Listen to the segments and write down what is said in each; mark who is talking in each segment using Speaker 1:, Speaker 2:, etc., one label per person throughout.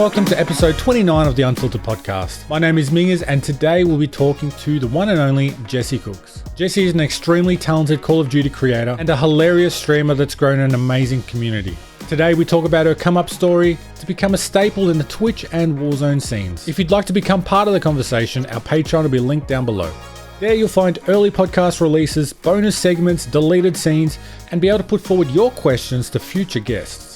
Speaker 1: welcome to episode 29 of the Unfiltered Podcast. My name is Minges, and today we'll be talking to the one and only JessieCooks. Jessie is an extremely talented Call of Duty creator and a hilarious streamer that's grown an amazing community. Today we talk about her come-up story to become a staple in the Twitch and Warzone scenes. If you'd like to become part of the conversation, our Patreon will be linked down below. There you'll find early podcast releases, bonus segments, deleted scenes, and be able to put forward your questions to future guests.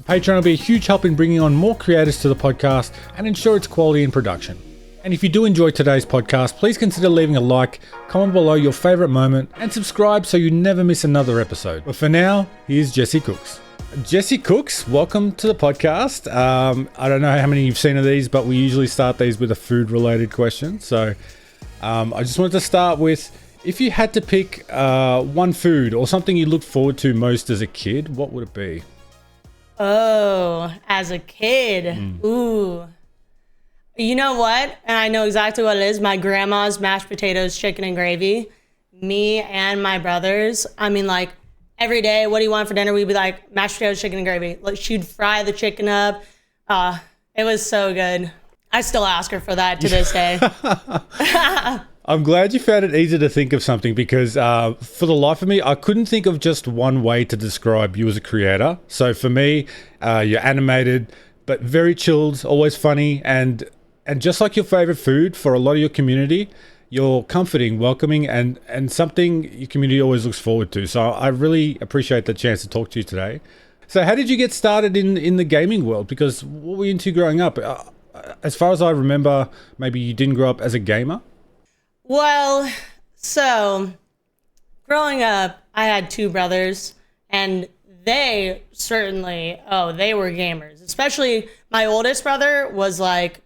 Speaker 1: Patreon will be a huge help in bringing on more creators to the podcast and ensure its quality in production. And if you do enjoy today's podcast, please consider leaving a like, comment below your favorite moment, and subscribe so you never miss another episode. But for now, here's JessieCooks. JessieCooks, welcome to the podcast. I don't know how many you've seen of these, but we usually start these with a food-related question. So I just wanted to start with, if you had to pick one food or something you looked forward to most as a kid, what would it be?
Speaker 2: Oh, as a kid. Ooh. You know what? And I know exactly what it is. My grandma's mashed potatoes, chicken, and gravy. Me and my brothers. I mean, like, every day, what do you want for dinner? We'd be like, mashed potatoes, chicken, and gravy. Like, she'd fry the chicken up. It was so good. I still ask her for that to this day.
Speaker 1: I'm glad you found it easy to think of something because for the life of me, I couldn't think of just one way to describe you as a creator. So for me, you're animated, but very chilled, always funny, and just like your favorite food for a lot of your community, you're comforting, welcoming, and something your community always looks forward to. So I really appreciate the chance to talk to you today. So how did you get started in the gaming world? Because what were you into growing up? As far as I remember, maybe you didn't grow up as a gamer?
Speaker 2: Well, so growing up, I had two brothers, and they certainly, they were gamers. Especially my oldest brother was like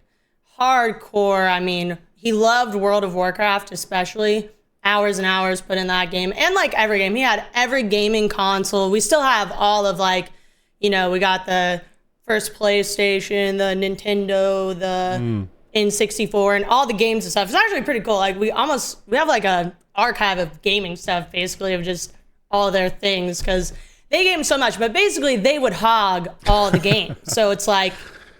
Speaker 2: hardcore. I mean, he loved World of Warcraft, especially hours and hours put in that game. And like every game, he had every gaming console. We still have all of like, we got the first PlayStation, the Nintendo, the N64, and all the games and stuff. It's actually pretty cool. Like we have like a archive of gaming stuff, basically, of just all their things, because they game so much. But basically, they would hog all the games. So it's like,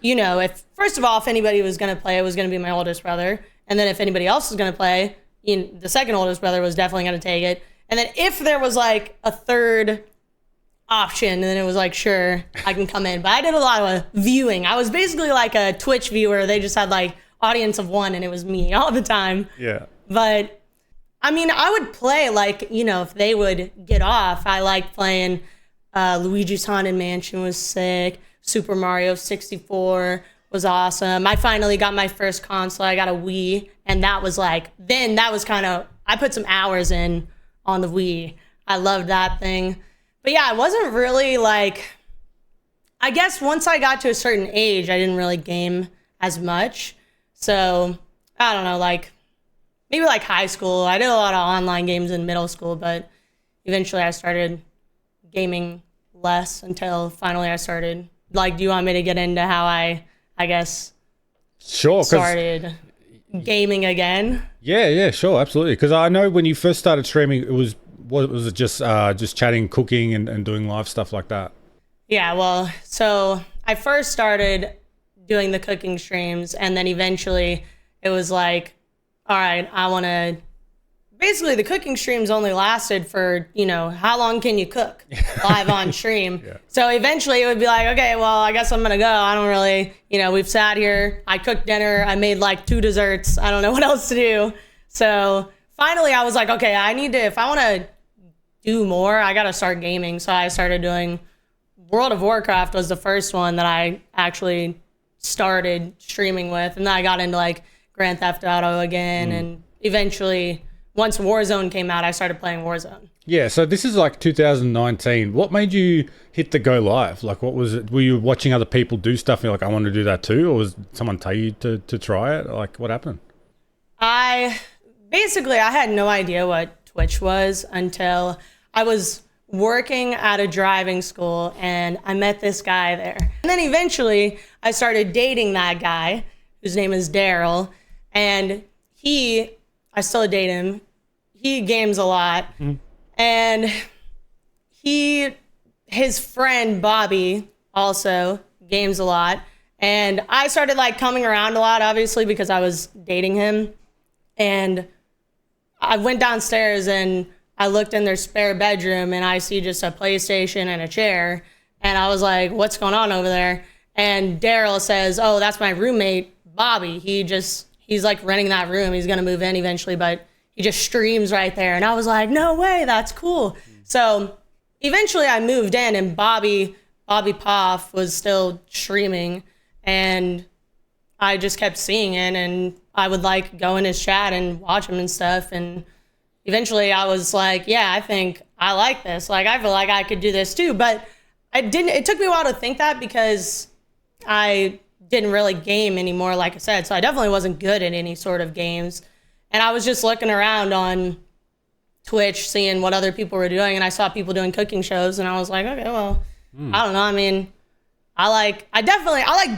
Speaker 2: if anybody was going to play, it was going to be my oldest brother. And then if anybody else was going to play, the second oldest brother was definitely going to take it. And then if there was like a third option, and then it was like, sure, I can come in. But I did a lot of viewing. I was basically like a Twitch viewer. They just had like audience of one, and it was me all the time.
Speaker 1: Yeah.
Speaker 2: But I mean, I would play like, if they would get off. I liked playing Luigi's Haunted Mansion was sick. Super Mario 64 was awesome. I finally got my first console. I got a Wii, and that was like, I put some hours in on the Wii. I loved that thing. But yeah, I wasn't really like, I guess once I got to a certain age, I didn't really game as much. So I don't know, like maybe like high school. I did a lot of online games in middle school, but eventually I started gaming less until finally I started. Like, do you want me to get into how I guess, started gaming again? Yeah, sure, absolutely. Because I know when you first started streaming, was it just chatting, cooking, and doing live stuff like that? Yeah, well, so I first started doing the cooking streams, and then eventually it was like, all right, basically the cooking streams only lasted for, how long can you cook live on stream? Yeah. So eventually it would be like, okay, well, I guess I'm going to go. I don't really, we've sat here, I cooked dinner, I made like 2 desserts. I don't know what else to do. So finally I was like, okay, if I want to do more, I got to start gaming. So I started doing World of Warcraft was the first one that I actually started streaming with. And then I got into like Grand Theft Auto again. And eventually, once Warzone came out, I started playing Warzone.
Speaker 1: Yeah, so this is like 2019. What made you hit the go live? Like, what was it? Were you watching other people do stuff and you're like, I want to do that too? Or was someone tell you to try it? Like, what happened?
Speaker 2: I had no idea what Twitch was until I was working at a driving school and I met this guy there. And then eventually I started dating that guy whose name is Daryl, and I still date him. He games a lot. And his friend Bobby also games a lot. And I started like coming around a lot, obviously, because I was dating him. And I went downstairs and I looked in their spare bedroom and I see just a PlayStation and a chair. And I was like, what's going on over there? And Daryl says, oh, that's my roommate, Bobby. He's like renting that room. He's going to move in eventually, but he just streams right there. And I was like, no way, that's cool. So eventually I moved in and Bobby Poff was still streaming. And I just kept seeing it, and I would like go in his chat and watch him and stuff. And eventually I was like, yeah, I think I like this. Like, I feel like I could do this too. But it took me a while to think that because I didn't really game anymore, like I said. So I definitely wasn't good at any sort of games. And I was just looking around on Twitch, seeing what other people were doing. And I saw people doing cooking shows, and I was like, okay, well, I don't know. I mean, I like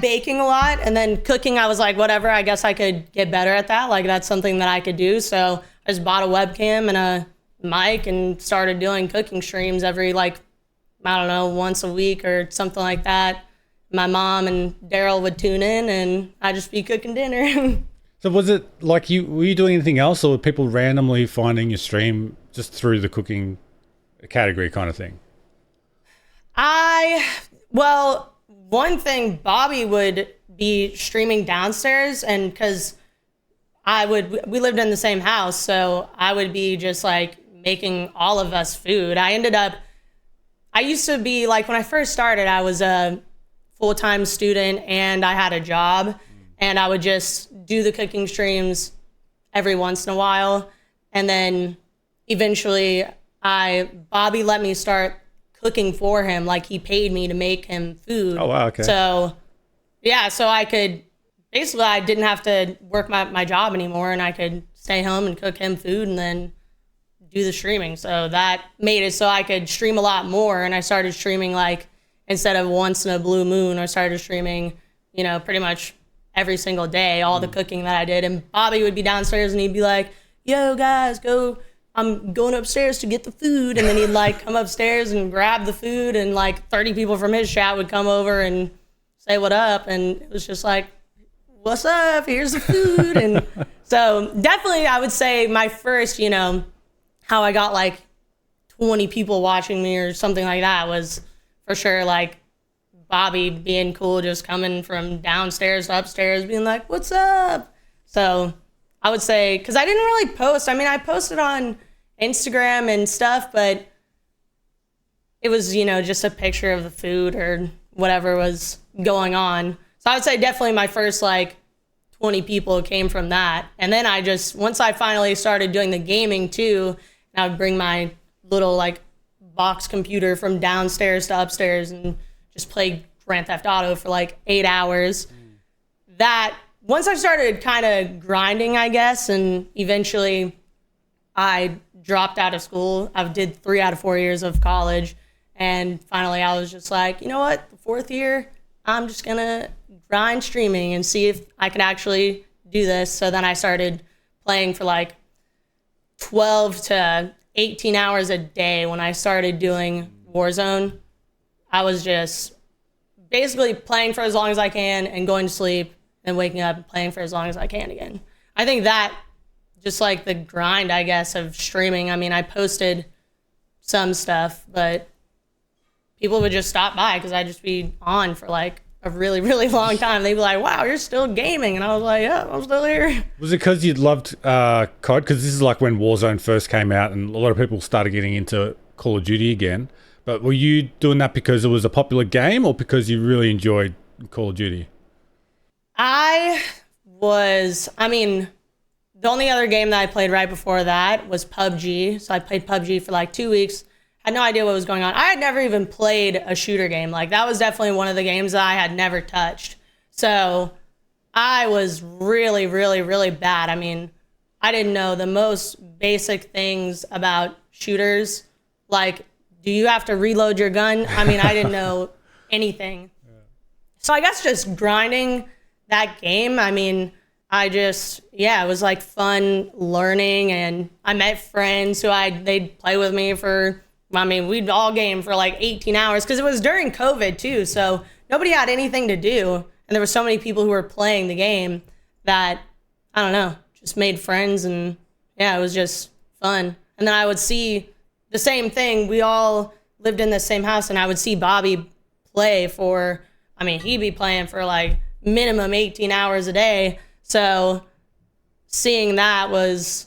Speaker 2: baking a lot, and then cooking, I was like, whatever, I guess I could get better at that. Like, that's something that I could do. So I just bought a webcam and a mic and started doing cooking streams every, like, I don't know, once a week or something like that. My mom and Daryl would tune in, and I'd just be cooking dinner.
Speaker 1: So was it like were you doing anything else, or were people randomly finding your stream just through the cooking category kind of thing?
Speaker 2: Well, one thing, Bobby would be streaming downstairs, and because we lived in the same house, so I would be just like making all of us food. I used to be like, when I first started, I was a full-time student and I had a job, and I would just do the cooking streams every once in a while. And then eventually Bobby let me start cooking for him. Like, he paid me to make him food.
Speaker 1: Oh, wow, okay.
Speaker 2: So, yeah, so I didn't have to work my job anymore, and I could stay home and cook him food and then do the streaming. So that made it so I could stream a lot more, and I started streaming, like, instead of once in a blue moon, I started streaming, pretty much every single day, all the cooking that I did. And Bobby would be downstairs and he'd be like, yo, guys, I'm going upstairs to get the food. And then he'd like come upstairs and grab the food, and like 30 people from his chat would come over and say what up. And it was just like, what's up? Here's the food. And so definitely I would say my first, how I got like 20 people watching me or something like that was for sure like Bobby being cool, just coming from downstairs to upstairs being like, what's up? So I would say, because I didn't really post. I mean, I posted on Instagram and stuff, but it was, just a picture of the food or whatever was going on. So I would say definitely my first, 20 people came from that. And then once I finally started doing the gaming too, I would bring my little, box computer from downstairs to upstairs and just play Grand Theft Auto for 8 hours. That once I started kind of grinding, I guess, and eventually I dropped out of school. I did 3 out of 4 years of college, and finally I was just like, you know what, the 4th year, I'm just gonna grind streaming and see if I can actually do this. So then I started playing for 12 to 18 hours a day. When I started doing Warzone, I was just basically playing for as long as I can and going to sleep and waking up and playing for as long as I can again. I think that just the grind, I guess, of streaming. I mean, I posted some stuff, but people would just stop by because I'd just be on for a really, really long time. They'd be like, wow, you're still gaming. And I was like, yeah, I'm still here.
Speaker 1: Was it because you'd loved COD? Because this is when Warzone first came out and a lot of people started getting into Call of Duty again. But were you doing that because it was a popular game or because you really enjoyed Call of Duty?
Speaker 2: The only other game that I played right before that was PUBG. So I played PUBG for 2 weeks. Had no idea what was going on. I had never even played a shooter game. That was definitely one of the games that I had never touched. So I was really, really, really bad. I mean, I didn't know the most basic things about shooters. Do you have to reload your gun? I mean, I didn't know anything. Yeah. So I guess just grinding that game, I mean, it was fun learning, and I met friends who they'd play with me we'd all game for 18 hours because it was during COVID too. So nobody had anything to do. And And there were so many people who were playing the game that, I don't know, just made friends, and yeah, it was just fun. And then I would see the same thing. We all lived in the same house, and I would see Bobby play for, I mean, he'd be playing for like minimum 18 hours a day. So seeing that was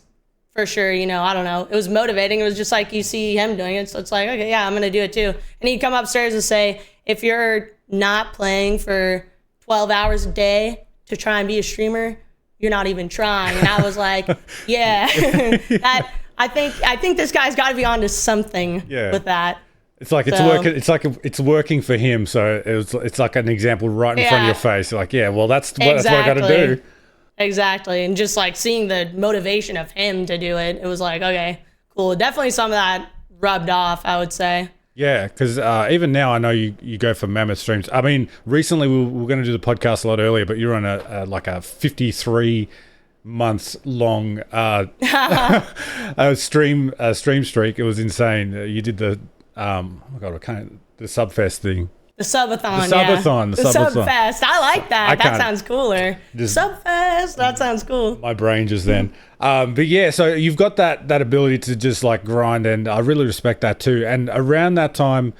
Speaker 2: for sure, you know, I don't know, it was motivating. It was just like you see him doing it. So it's like, okay, yeah, I'm going to do it too. And he'd come upstairs and say, if you're not playing for 12 hours a day to try and be a streamer, you're not even trying. And I was like, yeah, that I think this guy's got to be onto something with that.
Speaker 1: It's like it's working. It's like it's working for him. So it's like an example right in front of your face. You're like, yeah, well, that's what I got to do.
Speaker 2: Exactly. And just like seeing the motivation of him to do it, it was like, okay, cool. Definitely some of that rubbed off, I would say.
Speaker 1: Yeah, because even now I know you go for mammoth streams. I mean, recently we were going to do the podcast a lot earlier, but you're on a 53 months long stream streak. It was insane. You did the oh my god, the Subfest thing.
Speaker 2: The subathon,
Speaker 1: the
Speaker 2: Subfest. I like that. That sounds cooler. Subfest. That sounds cool.
Speaker 1: My brain just then. But yeah, so you've got that ability to just like grind, and I really respect that too. And around that time,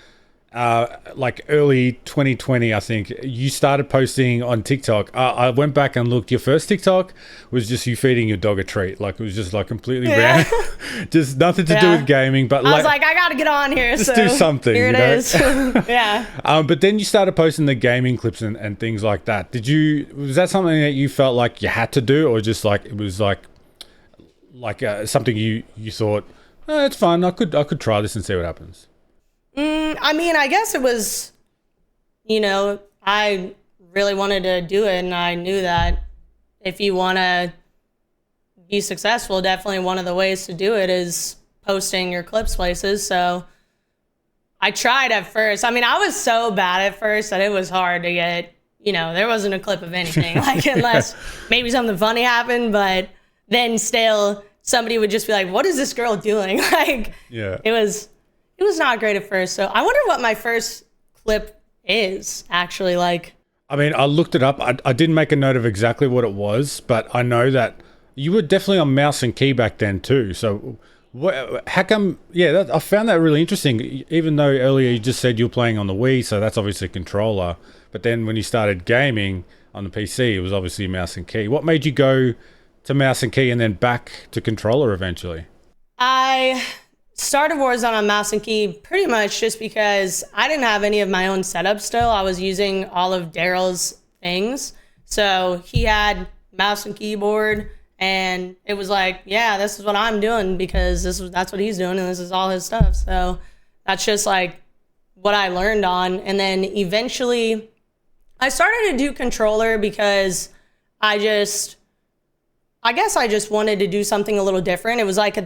Speaker 1: like early 2020, I think you started posting on TikTok. I went back and looked. Your first TikTok was just you feeding your dog a treat. Like it was just like completely random, just nothing to do with gaming. But
Speaker 2: I was like, I got to get on here.
Speaker 1: Just do something.
Speaker 2: Here it is. Yeah.
Speaker 1: But then you started posting the gaming clips and things like that. Was that something that you felt like you had to do, or just like it was like something you thought, oh, it's fun. I could try this and see what happens.
Speaker 2: I mean, I guess it was, you know, I really wanted to do it, and I knew that if you want to be successful, definitely one of the ways to do it is posting your clips places. So I tried at first. I mean, I was so bad at first that it was hard to get, you know, there wasn't a clip of anything, like unless maybe something funny happened, but then still somebody would just be like, what is this girl doing? Like,
Speaker 1: yeah,
Speaker 2: it was not great at first. So I wonder what my first clip is actually like.
Speaker 1: I mean, I looked it up. I didn't make a note of exactly what it was, but I know that you were definitely on mouse and key back then too. So how come? Yeah, I found that really interesting. Even though earlier you just said you were playing on the Wii, so that's obviously a controller. But then when you started gaming on the PC, it was obviously mouse and key. What made you go to mouse and key and then back to controller eventually?
Speaker 2: I started Warzone on mouse and key pretty much just because I didn't have any of my own setup still. I was using all of Daryl's things. So he had mouse and keyboard, and it was like, yeah, this is what I'm doing because that's what he's doing, and this is all his stuff. So that's just like what I learned on. And then eventually I started to do controller because I guess I just wanted to do something a little different. It was like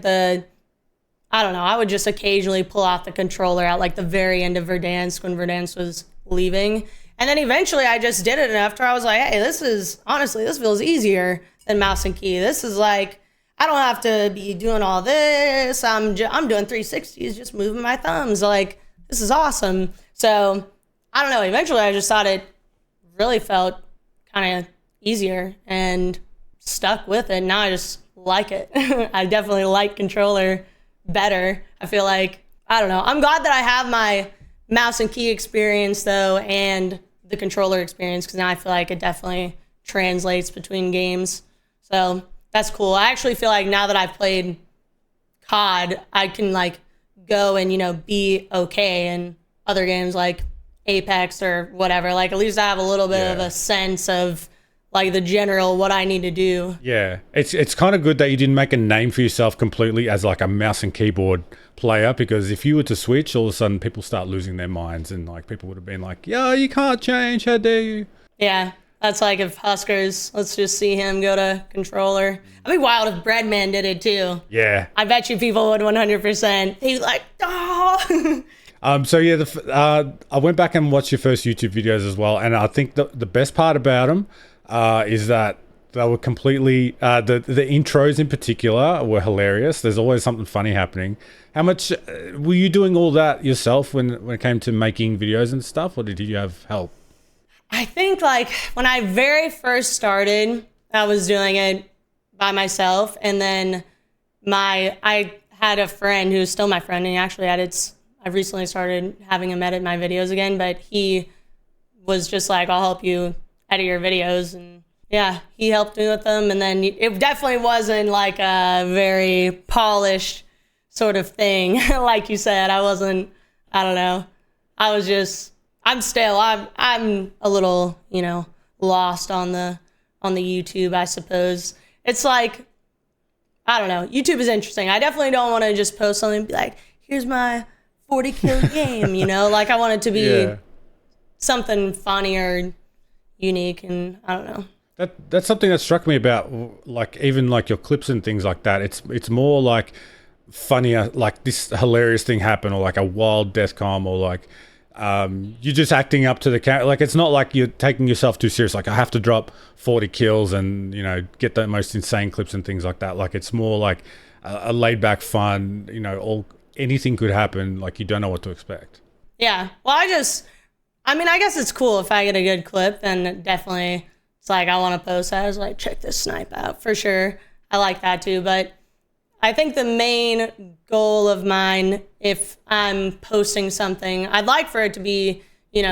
Speaker 2: I don't know, I would just occasionally pull out the controller at like the very end of Verdansk when Verdansk was leaving. And then eventually I just did it enough to where I was like, hey, this feels easier than mouse and key. This is like, I don't have to be doing all this. I'm doing 360s, just moving my thumbs. Like, this is awesome. So I don't know, eventually I just thought it really felt kind of easier and stuck with it. Now I just like it. I definitely like controller better. I feel like, I don't know, I'm glad that I have my mouse and key experience though, and the controller experience, because now I feel like it definitely translates between games. So that's cool. I actually feel like now that I've played COD, I can like go and, you know, be okay in other games like Apex or whatever. Like at least I have a little bit of a sense of like the general what I need to do.
Speaker 1: Yeah, it's kind of good that you didn't make a name for yourself completely as like a mouse and keyboard player, because if you were to switch, all of a sudden people start losing their minds, and like people would have been like, yeah, you can't change, how dare you?
Speaker 2: Yeah, that's like if Huskers, let's just see him go to controller. I'd be wild if Breadman did it too.
Speaker 1: Yeah.
Speaker 2: I bet you people would 100%. He'd be like, oh.
Speaker 1: So yeah, I went back and watched your first YouTube videos as well, and I think the best part about them is that they were completely the intros in particular were hilarious. There's always something funny happening. How much were you doing all that yourself when it came to making videos and stuff, or did you have help?
Speaker 2: I think like when I very first started, I was doing it by myself, and then I had a friend who's still my friend, and he actually I've recently started having him edit my videos again, but he was just like, I'll help you edit your videos, and yeah, he helped me with them, and then it definitely wasn't like a very polished sort of thing. Like you said, I don't know. I'm a little, lost on the YouTube, I suppose. It's like, I don't know. YouTube is interesting. I definitely don't want to just post something and be like, here's my 40 kill game, Like I want it to be something funny or unique, and I don't know.
Speaker 1: That's something that struck me about, like, even like your clips and things like that. It's more like funnier, like this hilarious thing happened, or like a wild death com, or like you're just acting up to the character. Like, it's not like you're taking yourself too serious. Like, I have to drop 40 kills and get the most insane clips and things like that. Like, it's more like a laid back fun. Anything could happen. Like, you don't know what to expect.
Speaker 2: Yeah. Well, I guess it's cool if I get a good clip, then definitely it's like I want to post that. I was like, check this snipe out for sure. I like that too. But I think the main goal of mine, if I'm posting something, I'd like for it to be,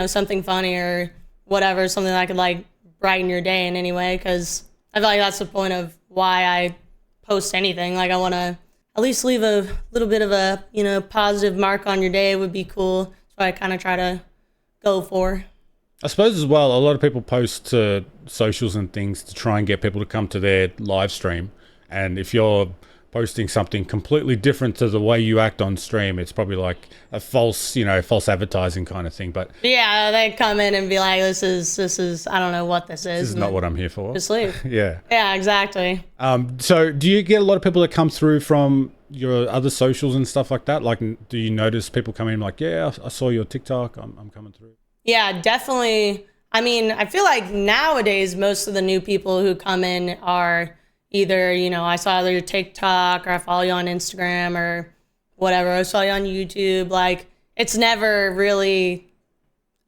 Speaker 2: something funny or whatever, something that could like brighten your day in any way, because I feel like that's the point of why I post anything. Like, I want to at least leave a little bit of a, positive mark on your day would be cool. That's what I kind of try to go for.
Speaker 1: I suppose as well, a lot of people post to socials and things to try and get people to come to their live stream. And if you're posting something completely different to the way you act on stream, it's probably like a false advertising kind of thing. But
Speaker 2: yeah, they come in and be like, this is I don't know what this is.
Speaker 1: This is not what I'm here for.
Speaker 2: Just leave.
Speaker 1: Yeah.
Speaker 2: Yeah, exactly.
Speaker 1: So do you get a lot of people that come through from your other socials and stuff like that? Like, do you notice people come in like, yeah, I saw your TikTok, I'm coming through?
Speaker 2: Yeah, definitely. I mean, I feel like nowadays most of the new people who come in are either, I saw your TikTok, or I follow you on Instagram, or whatever. I saw you on YouTube. Like, it's never really,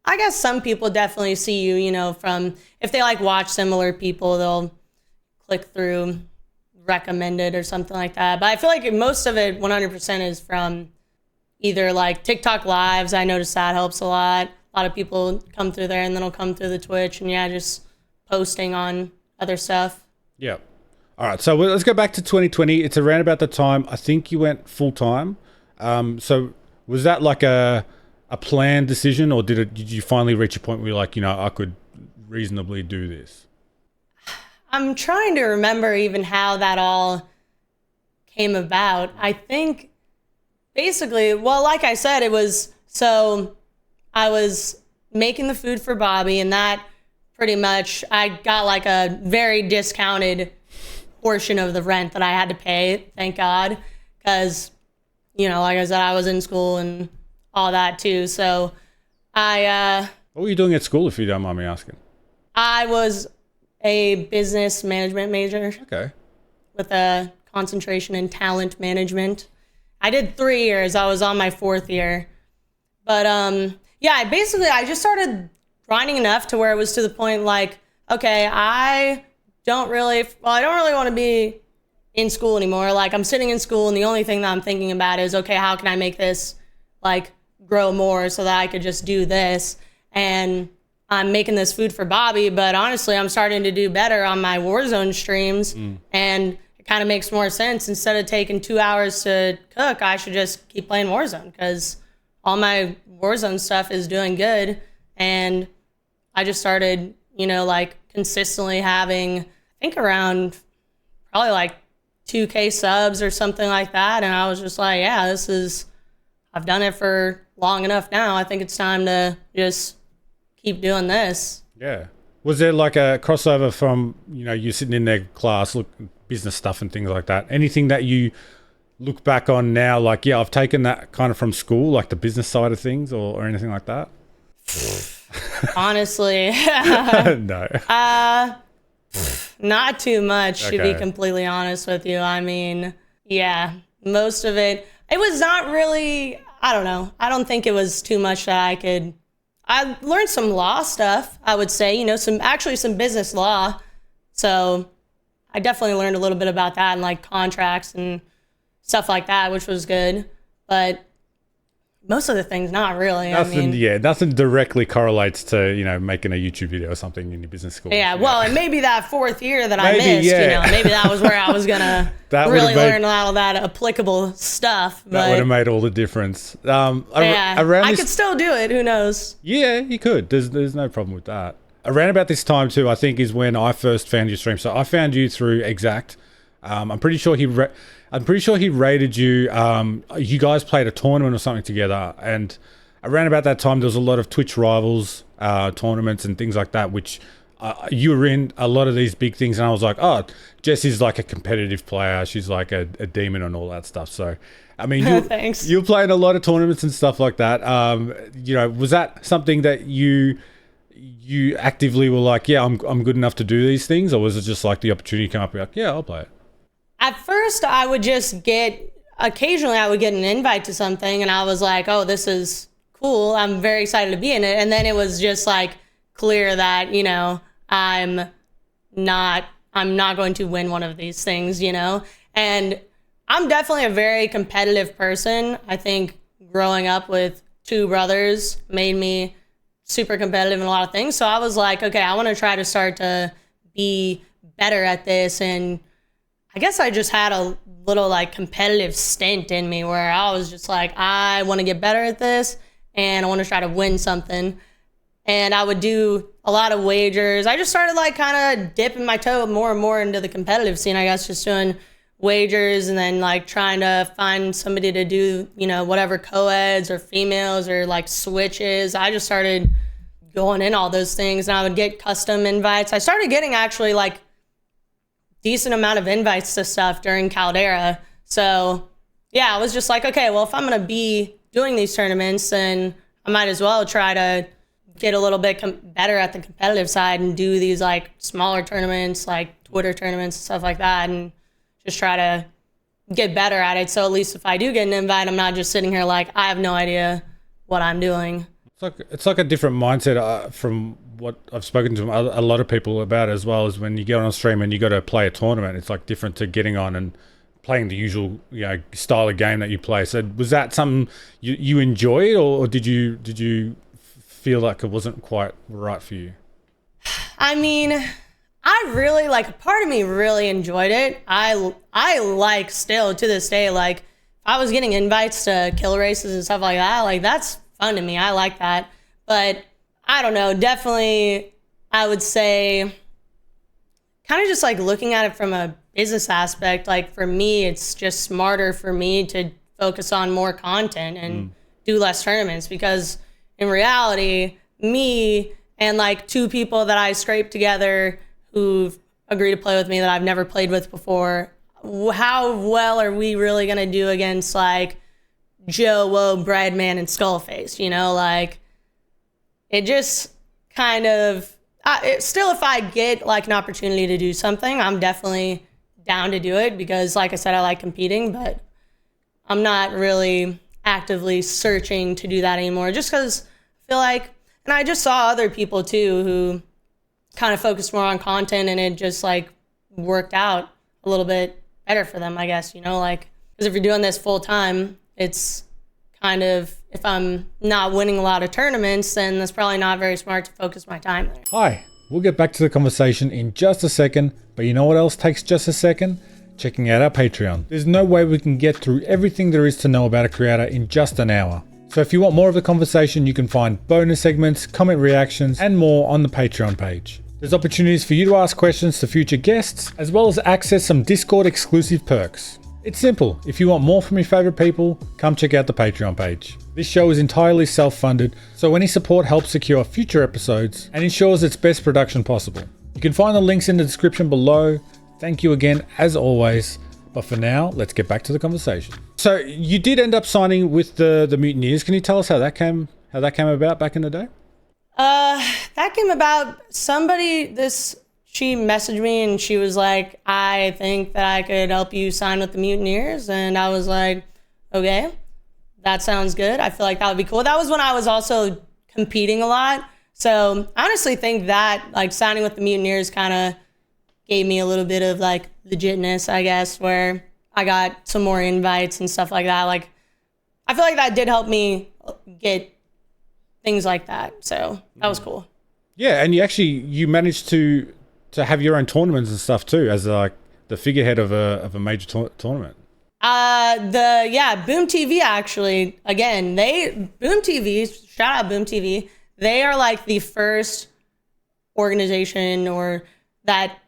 Speaker 2: I guess some people definitely see you, from, if they like watch similar people, they'll click through recommended or something like that. But I feel like most of it 100% is from either like TikTok lives. I noticed that helps a lot. A lot of people come through there, and then will come through the Twitch, and just posting on other stuff.
Speaker 1: Yeah. All right, so let's go back to 2020. It's around about the time I think you went full time. So was that like a planned decision, or did you finally reach a point where you're like, I could reasonably do this?
Speaker 2: I'm trying to remember even how that all came about. I think basically, well, like I said, I was making the food for Bobby, and that pretty much, I got like a very discounted portion of the rent that I had to pay, thank God, because, like I said, I was in school and all that too. So what
Speaker 1: were you doing at school, if you don't mind me asking?
Speaker 2: I was a business management major. Okay. With a concentration in talent management. I did 3 years. I was on my 4th year. But yeah, I just started grinding enough to where it was to the point like, okay, I don't really want to be in school anymore. Like, I'm sitting in school, and the only thing that I'm thinking about is, okay, how can I make this like grow more so that I could just do this? And I'm making this food for Bobby, but honestly, I'm starting to do better on my Warzone streams, and it kind of makes more sense. Instead of taking 2 hours to cook, I should just keep playing Warzone, because all my Warzone stuff is doing good. And I just started, like consistently having, I think around probably like 2K subs or something like that. And I was just like, yeah, I've done it for long enough now. I think it's time to just keep doing this.
Speaker 1: Yeah. Was there like a crossover from, you sitting in their class, business stuff and things like that? Anything that you look back on now, like, yeah, I've taken that kind of from school, like the business side of things, or anything like that?
Speaker 2: Honestly.
Speaker 1: No.
Speaker 2: Not too much, to be completely honest with you. I mean, yeah, most of it was not really, I don't know. I don't think it was too much that I learned some law stuff, I would say, you know, some business law. So I definitely learned a little bit about that and like contracts and stuff like that, which was good. But most of the things, not really.
Speaker 1: Nothing directly correlates to, you know, making a YouTube video or something in your business school.
Speaker 2: Yeah, well, and maybe that 4th year that I missed, you know, maybe that was where I was going to really learn a lot of that applicable stuff.
Speaker 1: That would have made all the difference.
Speaker 2: I could still do it. Who knows?
Speaker 1: Yeah, you could. There's no problem with that. Around about this time too, I think, is when I first found your stream. So I found you through Exact. I'm pretty sure he rated you. You guys played a tournament or something together, and around about that time, there was a lot of Twitch Rivals tournaments and things like that, which you were in a lot of these big things. And I was like, oh, Jessie's like a competitive player. She's like a demon and all that stuff. So, I mean, you're playing a lot of tournaments and stuff like that. You know, was that something that you actively were like, yeah, I'm good enough to do these things, or was it just like the opportunity come up and be like, yeah, I'll play it?
Speaker 2: At first, I would just occasionally I would get an invite to something and I was like, oh, this is cool. I'm very excited to be in it. And then it was just like clear that, you know, I'm not going to win one of these things, you know? And I'm definitely a very competitive person. I think growing up with 2 brothers made me super competitive in a lot of things. So I was like, okay, I want to try to start to be better at this. And I guess I just had a little like competitive stint in me where I was just like, I want to get better at this and I want to try to win something. And I would do a lot of wagers. I just started like kind of dipping my toe more and more into the competitive scene, I guess, just doing wagers and then like trying to find somebody to do, you know, whatever co-eds or females or like switches. I just started going in all those things and I would get custom invites. I started getting actually like decent amount of invites to stuff during Caldera. So yeah, I was just like, okay, well, if I'm going to be doing these tournaments, then I might as well try to get a little bit better at the competitive side and do these like smaller tournaments, like Twitter tournaments and stuff like that, and just try to get better at it. So at least if I do get an invite, I'm not just sitting here like, I have no idea what I'm doing.
Speaker 1: It's like a different mindset from what I've spoken to a lot of people about as well, is when you get on a stream and you got to play a tournament. It's like different to getting on and playing the usual, you know, style of game that you play. So was that something you enjoyed, or did you feel like it wasn't quite right for you?
Speaker 2: I mean, I really like, part of me really enjoyed it. I like still to this day, like if I was getting invites to kill races and stuff like that, like that's fun to me. I like that. But I don't know, definitely I would say kind of just like looking at it from a business aspect, like for me, it's just smarter for me to focus on more content and do less tournaments, because in reality, me and like 2 people that I scraped together who've agreed to play with me that I've never played with before, how well are we really going to do against like Joe, Woe, Breadman, and Skullface, you know? Like, it just kind of, still if I get like an opportunity to do something, I'm definitely down to do it, because like I said, I like competing, but I'm not really actively searching to do that anymore, just because I feel like, and I just saw other people too who kind of focused more on content, and it just like worked out a little bit better for them, I guess, you know? Like, because if you're doing this full time, it's kind of, if I'm not winning a lot of tournaments, then that's probably not very smart to focus my time there.
Speaker 1: Hi, we'll get back to the conversation in just a second, but you know what else takes just a second? Checking out our Patreon. There's no way we can get through everything there is to know about a creator in just an hour. So if you want more of the conversation, you can find bonus segments, comment reactions, and more on the Patreon page. There's opportunities for you to ask questions to future guests, as well as access some Discord exclusive perks. It's simple. If you want more from your favorite people, come check out the Patreon page. This show is entirely self-funded, so any support helps secure future episodes and ensures its best production possible. You can find the links in the description below. Thank you again, as always. But for now, let's get back to the conversation. So you did end up signing with the Mutineers. Can you tell us how that came about back in the day?
Speaker 2: That came about, she messaged me and she was like, I think that I could help you sign with the Mutineers. And I was like, okay, that sounds good. I feel like that would be cool. That was when I was also competing a lot. So I honestly think that like signing with the Mutineers kind of gave me a little bit of like legitness, I guess, where I got some more invites and stuff like that. Like I feel like that did help me get things like that. So that was cool.
Speaker 1: Yeah, and you managed to have your own tournaments and stuff too, as like the figurehead of a major tournament.
Speaker 2: Boom TV actually, again, Boom TV, shout out Boom TV. They are like the first organization or that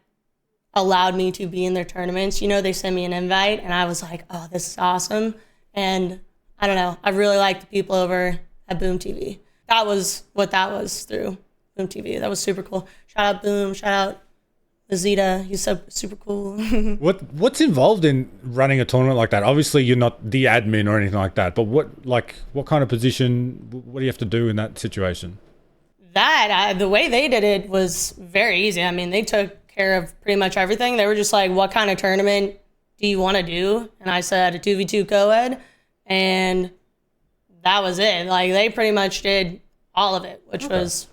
Speaker 2: allowed me to be in their tournaments. You know, they sent me an invite and I was like, oh, this is awesome. And I don't know, I really like the people over at Boom TV. That was what that was through Boom TV. That was super cool. Shout out Boom, shout out Zeta. He's so super cool.
Speaker 1: What's involved in running a tournament like that? Obviously, you're not the admin or anything like that, but what kind of position? What do you have to do in that situation?
Speaker 2: The way they did it was very easy. I mean, they took care of pretty much everything. They were just like, "What kind of tournament do you want to do?" And I said a 2v2 co-ed, and that was it. Like they pretty much did all of it, which was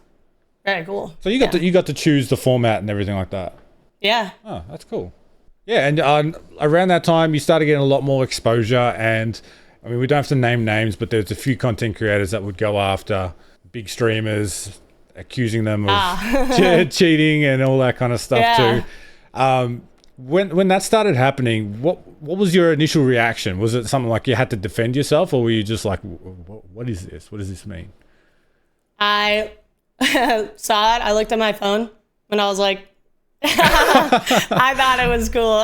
Speaker 2: very cool.
Speaker 1: So you got to choose the format and everything like that.
Speaker 2: Yeah.
Speaker 1: Oh, that's cool. Yeah, and around that time, you started getting a lot more exposure. And I mean, we don't have to name names, but there's a few content creators that would go after big streamers, accusing them of cheating and all that kind of stuff too. When that started happening, what was your initial reaction? Was it something like you had to defend yourself, or were you just like, "What is this? What does this mean?"
Speaker 2: I saw it. I looked at my phone and I was like, I thought it was cool.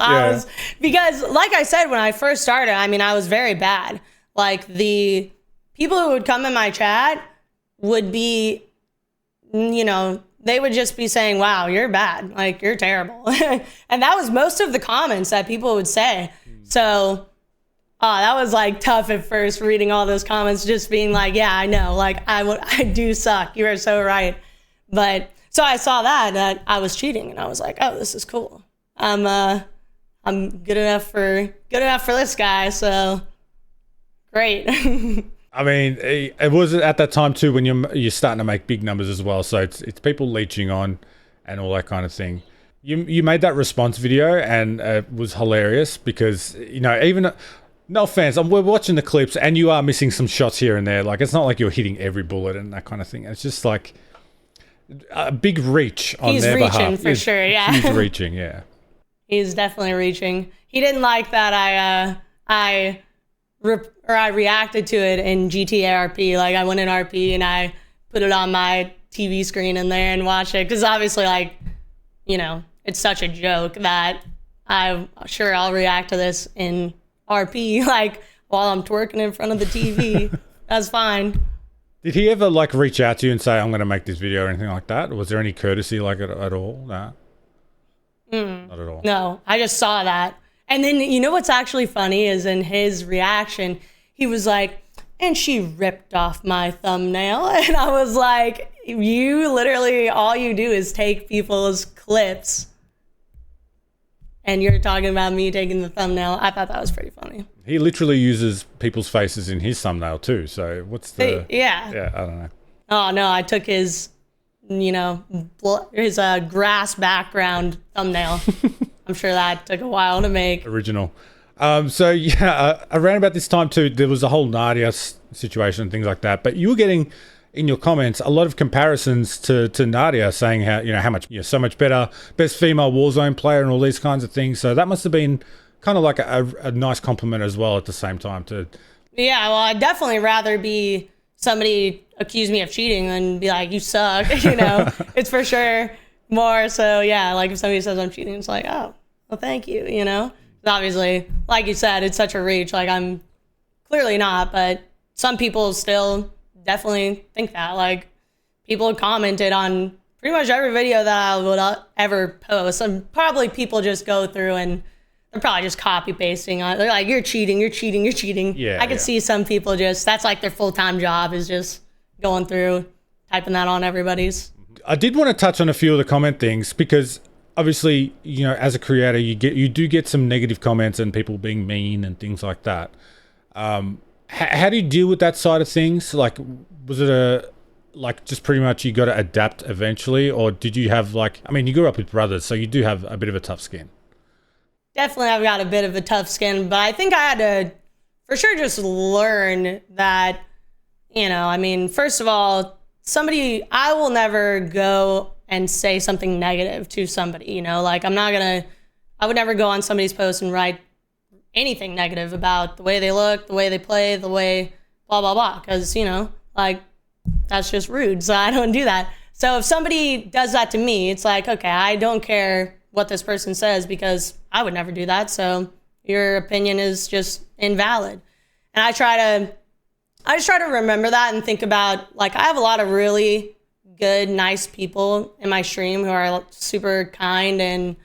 Speaker 2: Because like I said, when I first started, I mean, I was very bad. Like the people who would come in my chat would be, they would just be saying, wow, you're bad. Like you're terrible. And that was most of the comments that people would say. So that was like tough at first, reading all those comments, just being like, yeah, I know, like I do suck. You are so right. But so I saw that I was cheating, and I was like, oh, this is cool. I'm good enough for this guy. So great.
Speaker 1: I mean, it was at that time too when you're starting to make big numbers as well. So it's people leeching on and all that kind of thing. You made that response video, and it was hilarious because even. No offense, we're watching the clips and you are missing some shots here and there. Like, it's not like you're hitting every bullet and that kind of thing. It's just like a big reach on their behalf.
Speaker 2: He's reaching for sure, yeah.
Speaker 1: He's reaching, yeah.
Speaker 2: He's definitely reaching. He didn't like that I reacted to it in GTA RP. Like, I went in RP and I put it on my TV screen in there and watched it. Because obviously, like, it's such a joke that I'm sure I'll react to this in RP, like while I'm twerking in front of the TV. That's fine.
Speaker 1: Did he ever like reach out to you and say, I'm going to make this video or anything like that? Was there any courtesy like at all? Nah. Not at all.
Speaker 2: No, I just saw that. And then what's actually funny is in his reaction, he was like, and she ripped off my thumbnail. And I was like, you literally, all you do is take people's clips and you're talking about me taking the thumbnail. I thought that was pretty funny.
Speaker 1: He literally uses people's faces in his thumbnail too. So what's the... Yeah, I don't know.
Speaker 2: Oh, no, I took his, his grass background thumbnail. I'm sure that took a while to make. Original.
Speaker 1: So, around about this time too, there was a whole Nadia situation and things like that. But you were getting... in your comments, a lot of comparisons to Nadia, saying how much you're so much better, best female Warzone player, and all these kinds of things. So that must have been kind of like a nice compliment as well at the same time too.
Speaker 2: Yeah, well, I'd definitely rather be somebody accuse me of cheating than be like, you suck. It's for sure more. So yeah, like if somebody says I'm cheating, it's like, oh, well, thank you. Obviously, like you said, it's such a reach. Like I'm clearly not, but some people still definitely think that. Like people commented on pretty much every video that I would ever post, and probably people just go through and they're probably just copy pasting on it. They're like, you're cheating. Yeah, I could see some people that's like their full-time job is just going through typing that on everybody's.
Speaker 1: I did want to touch on a few of the comment things because obviously, as a creator, you do get some negative comments and people being mean and things like that. How do you deal with that side of things? Like, was it like just pretty much you got to adapt eventually, or did you have like, I mean, you grew up with brothers, so you do have a bit of a tough skin.
Speaker 2: Definitely I've got a bit of a tough skin, but I think I had to for sure just learn that, you know, I mean, first of all, I will never go and say something negative to somebody, you know, like I would never go on somebody's post and write anything negative about the way they look, the way they play, the way blah, blah, blah. Because, you know, like, that's just rude. So I don't do that. So if somebody does that to me, it's like, okay, I don't care what this person says because I would never do that. So your opinion is just invalid. And I just try to remember that and think about, like, I have a lot of really good, nice people in my stream who are super kind, and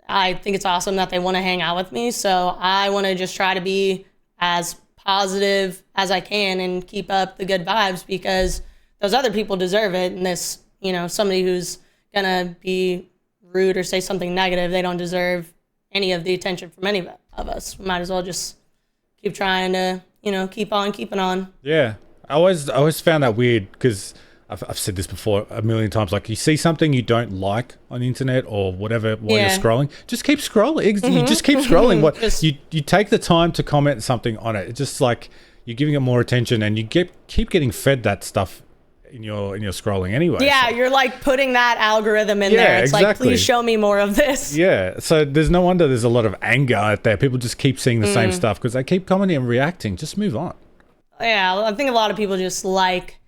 Speaker 2: I think it's awesome that they want to hang out with me. So I want to just try to be as positive as I can and keep up the good vibes, because those other people deserve it. And this, you know, somebody who's going to be rude or say something negative, they don't deserve any of the attention from any of us. We might as well just keep trying to, you know, keep on keeping on.
Speaker 1: Yeah. I always found that weird, because I've said this before a million times. Like, you see something you don't like on the internet or whatever while you're scrolling, just keep scrolling. You just keep scrolling. You take the time to comment something on it. It's just like you're giving it more attention, and you keep getting fed that stuff in your scrolling anyway.
Speaker 2: Yeah, so you're like putting that algorithm in there. It's exactly. Like, please show me more of this.
Speaker 1: Yeah, so there's no wonder there's a lot of anger out there. People just keep seeing the same stuff because they keep commenting and reacting. Just move on.
Speaker 2: Yeah, I think a lot of people just like,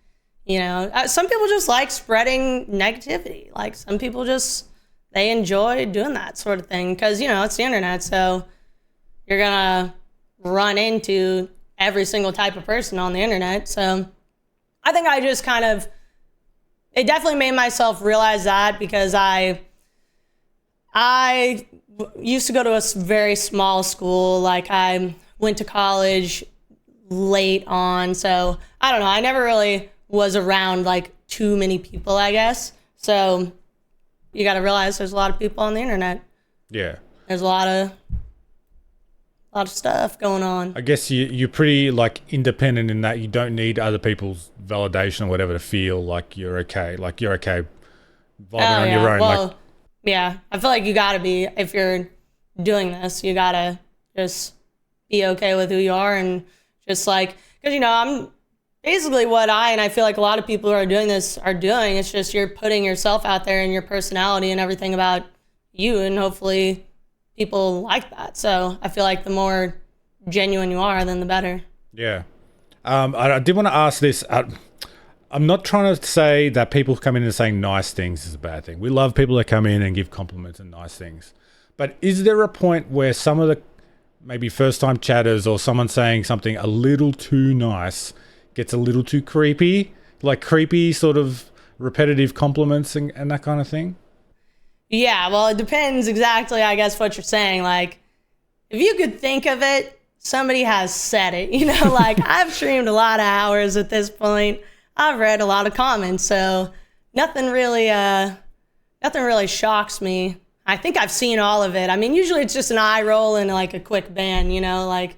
Speaker 2: you know, some people just like spreading negativity. Like, some people they enjoy doing that sort of thing because, you know, it's the internet. So you're going to run into every single type of person on the internet. So I think I just it definitely made myself realize that, because I used to go to a very small school. Like, I went to college late on. So I don't know. I never really was around like too many people, I guess. So you got to realize there's a lot of people on the internet.
Speaker 1: Yeah.
Speaker 2: There's a lot of stuff going on.
Speaker 1: I guess you're pretty like independent in that you don't need other people's validation or whatever to feel like you're okay. Like, you're okay vibing on your own.
Speaker 2: Well, yeah, I feel like you got to be, if you're doing this, you got to just be okay with who you are, and just like, because, you know, I'm basically what I feel like a lot of people who are doing this are doing. It's just you're putting yourself out there and your personality and everything about you, and hopefully people like that. So I feel like the more genuine you are, then the better.
Speaker 1: Yeah. I did want to ask this. I'm not trying to say that people come in and saying nice things is a bad thing. We love people that come in and give compliments and nice things. But is there a point where some of the maybe first-time chatters or someone saying something a little too nice gets a little too creepy? Like creepy sort of repetitive compliments and that kind of thing?
Speaker 2: Yeah, well, it depends exactly, I guess, what you're saying. Like, if you could think of it, somebody has said it. You know, like, I've streamed a lot of hours at this point. I've read a lot of comments, so nothing really shocks me. I think I've seen all of it. I mean, usually it's just an eye roll and like a quick ban, you know, like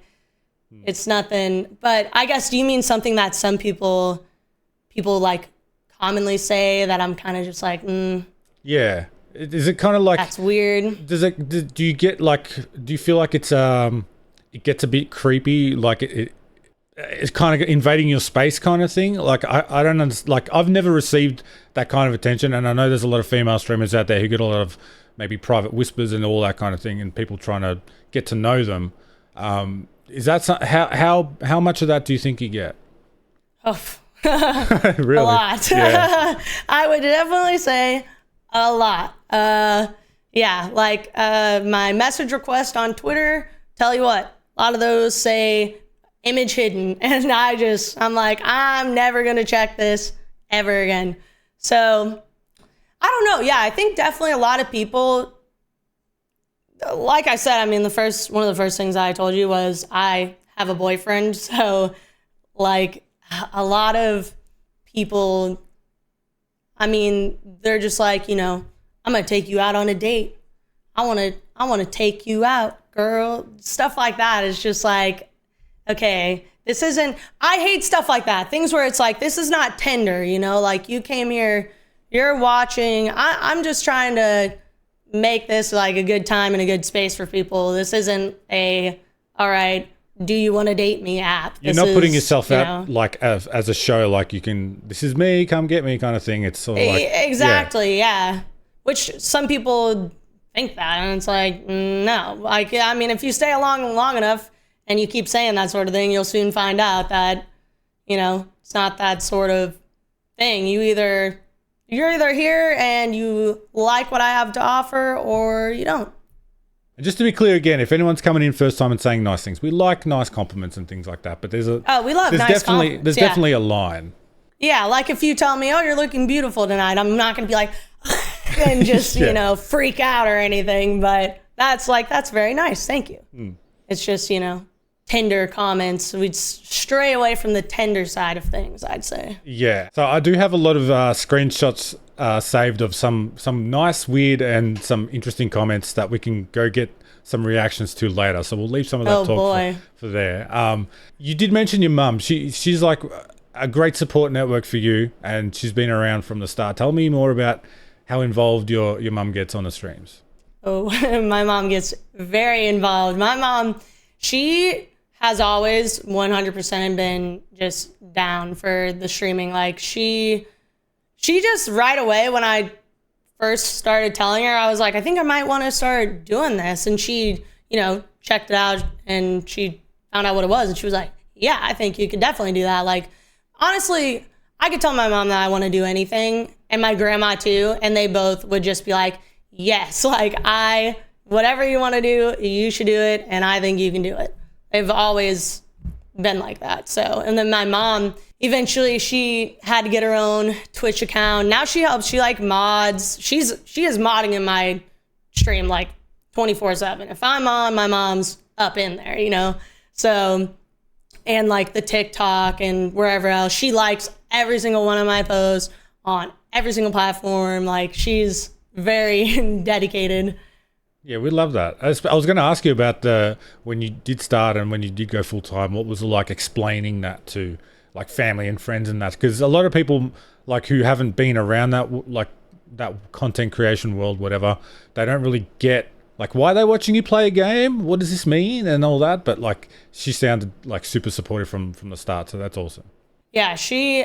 Speaker 2: it's nothing. But I guess, do you mean something that some people like commonly say that I'm kind of just like,
Speaker 1: Yeah. Is it kind of like,
Speaker 2: that's weird?
Speaker 1: Do you get like, do you feel like it gets a bit creepy? Like it's kind of invading your space kind of thing? Like, I don't understand. Like, I've never received that kind of attention. And I know there's a lot of female streamers out there who get a lot of maybe private whispers and all that kind of thing, and people trying to get to know them. Is that how much of that do you think you get?
Speaker 2: Oh,
Speaker 1: really?
Speaker 2: A lot. Yeah. I would definitely say a lot. Yeah, like my message request on Twitter, tell you what, a lot of those say image hidden, and I'm like, I'm never gonna check this ever again. So I don't know. Yeah, I think definitely a lot of people, like I said, I mean, one of the first things I told you was I have a boyfriend. So like a lot of people, I mean, they're just like, you know, I'm going to take you out on a date. I want to take you out, girl. Stuff like that is just like, okay, This isn't, I hate stuff like that. Things where it's like, this is not Tinder, you know, like you came here, you're watching. I'm just trying to make this like a good time and a good space for people. This isn't a, all right, do you want to date me app.
Speaker 1: You're not putting yourself out like as a show, like you can, this is me, come get me kind of thing. It's sort of like.
Speaker 2: Exactly, yeah. Which some people think that, and it's like, no. Like, I mean, if you stay along long enough and you keep saying that sort of thing, you'll soon find out that, you know, it's not that sort of thing. You're either here and you like what I have to offer, or you don't.
Speaker 1: And just to be clear again, if anyone's coming in first time and saying nice things, we like nice compliments and things like that. But we love nice compliments. There's definitely a line. Yeah,
Speaker 2: like if you tell me, oh, you're looking beautiful tonight, I'm not going to be like, and just, you know, freak out or anything. But that's very nice. Thank you. It's just, you know, tender comments. We'd stray away from the tender side of things, I'd say.
Speaker 1: Yeah. So I do have a lot of screenshots saved of some nice, weird, and some interesting comments that we can go get some reactions to later. So we'll leave some of that talk for there. You did mention your mum. She's like a great support network for you, and she's been around from the start. Tell me more about how involved your mum gets on the streams.
Speaker 2: Oh, my mom gets very involved. My mom, she has always 100% been just down for the streaming. Like she just right away, when I first started telling her, I was like, I think I might want to start doing this. And she, you know, checked it out and she found out what it was. And she was like, yeah, I think you could definitely do that. Like, honestly, I could tell my mom that I want to do anything, and my grandma too. And they both would just be like, yes, like whatever you want to do, you should do it. And I think you can do it. They've always been like that. So, and then my mom, eventually she had to get her own Twitch account. Now she helps. She like mods. She is modding in my stream like 24/7. If I'm on, my mom's up in there, you know? So, and like the TikTok and wherever else, she likes every single one of my posts on every single platform. Like she's very dedicated.
Speaker 1: Yeah, we love that. I was going to ask you about when you did start and when you did go full time, what was it like explaining that to like family and friends and that? Because a lot of people like who haven't been around that content creation world, whatever, they don't really get like why are they watching you play a game? What does this mean and all that? But like she sounded like super supportive from the start, so that's awesome. Yeah,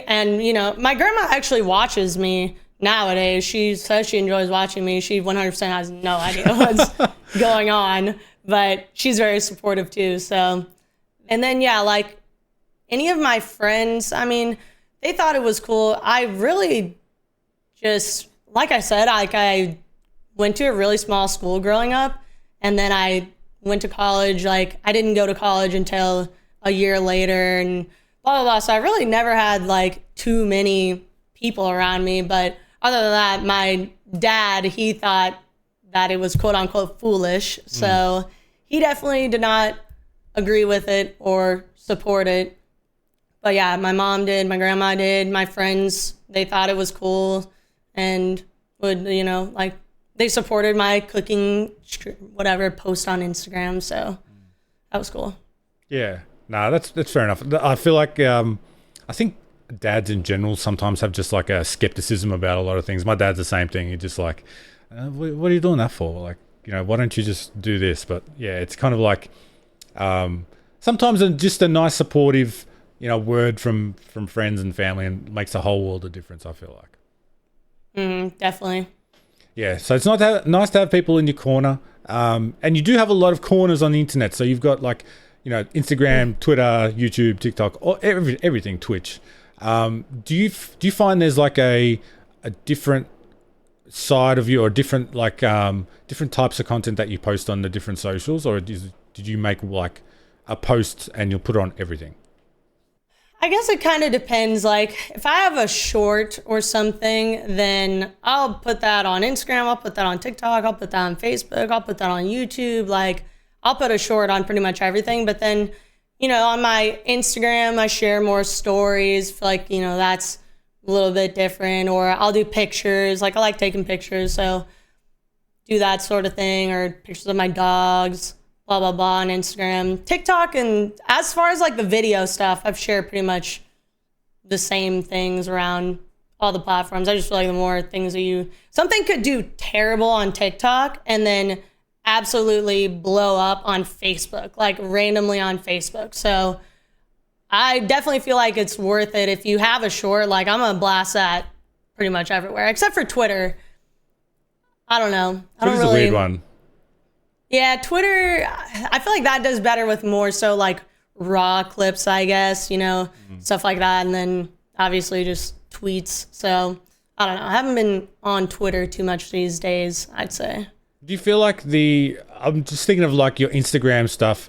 Speaker 2: and you know, my grandma actually watches me. Nowadays, she says she enjoys watching me. She 100% has no idea what's going on, but she's very supportive too. So, and then, yeah, like any of my friends, I mean, they thought it was cool. I really just, like I said, I went to a really small school growing up, and then I went to college. Like, I didn't go to college until a year later and blah, blah, blah. So I really never had like too many people around me, but other than that, my dad, he thought that it was quote unquote foolish. So he definitely did not agree with it or support it. But yeah, my mom did, my grandma did, my friends, they thought it was cool and would, you know, like they supported my cooking, whatever, post on Instagram. So that was cool.
Speaker 1: Yeah, no, that's fair enough. I feel like, I think dads in general sometimes have just like a skepticism about a lot of things. My dad's the same thing. He's just like, what are you doing that for? Like, you know, why don't you just do this? But yeah, it's kind of like sometimes just a nice supportive, you know, word from friends and family and makes a whole world of difference, I feel like.
Speaker 2: Definitely.
Speaker 1: Yeah, so it's nice to have people in your corner. And you do have a lot of corners on the internet. So you've got like, you know, Instagram, Twitter, YouTube, TikTok, everything, Twitch. Do you find there's like a different side of you or different like different types of content that you post on the different socials, or did you make like a post and you'll put it on everything?
Speaker 2: I guess it kind of depends. Like if I have a short or something, then I'll put that on Instagram, I'll put that on TikTok, I'll put that on Facebook, I'll put that on YouTube. Like I'll put a short on pretty much everything. But then, you know, on my Instagram, I share more stories. Feel like, you know, that's a little bit different. Or I'll do pictures. Like I like taking pictures, so do that sort of thing. Or pictures of my dogs. blah, blah, blah on Instagram. TikTok, and as far as like the video stuff, I've shared pretty much the same things around all the platforms. I just feel like the more things that something could do terrible on TikTok and then absolutely blow up on Facebook, like randomly on Facebook. So I definitely feel like it's worth it. If you have a short, like I'm gonna blast that pretty much everywhere, except for Twitter. I don't know.
Speaker 1: Twitter's a weird one.
Speaker 2: Yeah, Twitter, I feel like that does better with more so like raw clips, I guess, stuff like that. And then obviously just tweets. So I don't know. I haven't been on Twitter too much these days, I'd say.
Speaker 1: Do you feel like I'm just thinking of like your Instagram stuff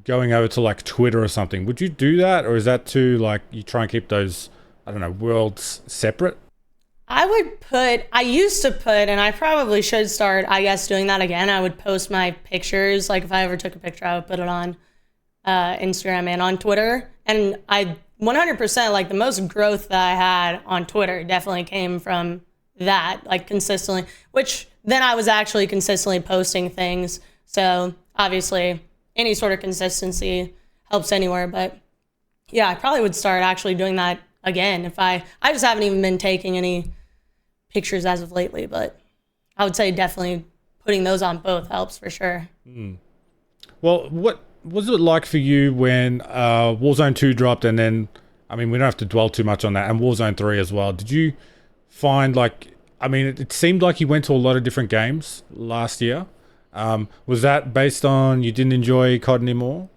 Speaker 1: going over to like Twitter or something. Would you do that? Or is that too like you try and keep those, I don't know, worlds separate?
Speaker 2: I used to put, and I probably should start, I guess, doing that again. I would post my pictures. Like if I ever took a picture, I would put it on Instagram and on Twitter. And I 100%, like the most growth that I had on Twitter definitely came from that, like consistently, which then I was actually consistently posting things. So obviously any sort of consistency helps anywhere. But yeah, I probably would start actually doing that again. If I just haven't even been taking any pictures as of lately, but I would say definitely putting those on both helps for sure.
Speaker 1: Well, what was it like for you when Warzone 2 dropped, and then, I mean, we don't have to dwell too much on that, and Warzone 3 as well. Did you find like, I mean, it seemed like you went to a lot of different games last year. Was that based on you didn't enjoy COD anymore?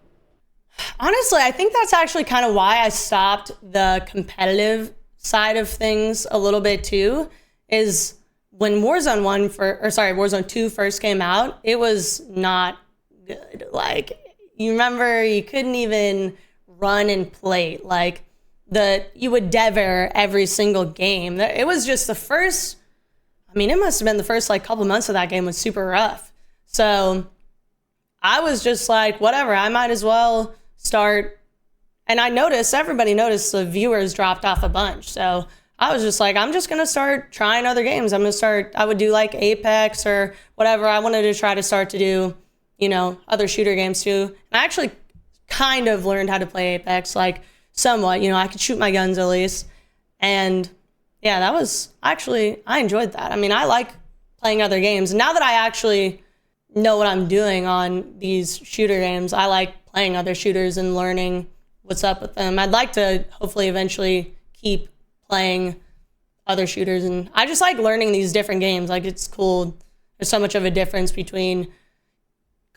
Speaker 2: Honestly, I think that's actually kind of why I stopped the competitive side of things a little bit too, is when Warzone 2 first came out, it was not good. Like, you remember you couldn't even run and plate. Like, you would dever every single game. It was just the first, I mean, it must have been the first like couple months of that game was super rough. So I was just like, whatever, I might as well start. And everybody noticed the viewers dropped off a bunch. So I was just like, I'm just going to start trying other games. I would do like Apex or whatever. I wanted to try to start to do, other shooter games too. And I actually kind of learned how to play Apex, like somewhat, I could shoot my guns at least. And yeah, I enjoyed that. I mean, I like playing other games. Now that I actually know what I'm doing on these shooter games, I like playing other shooters and learning what's up with them. I'd like to hopefully eventually keep playing other shooters, and I just like learning these different games. Like, it's cool. There's so much of a difference between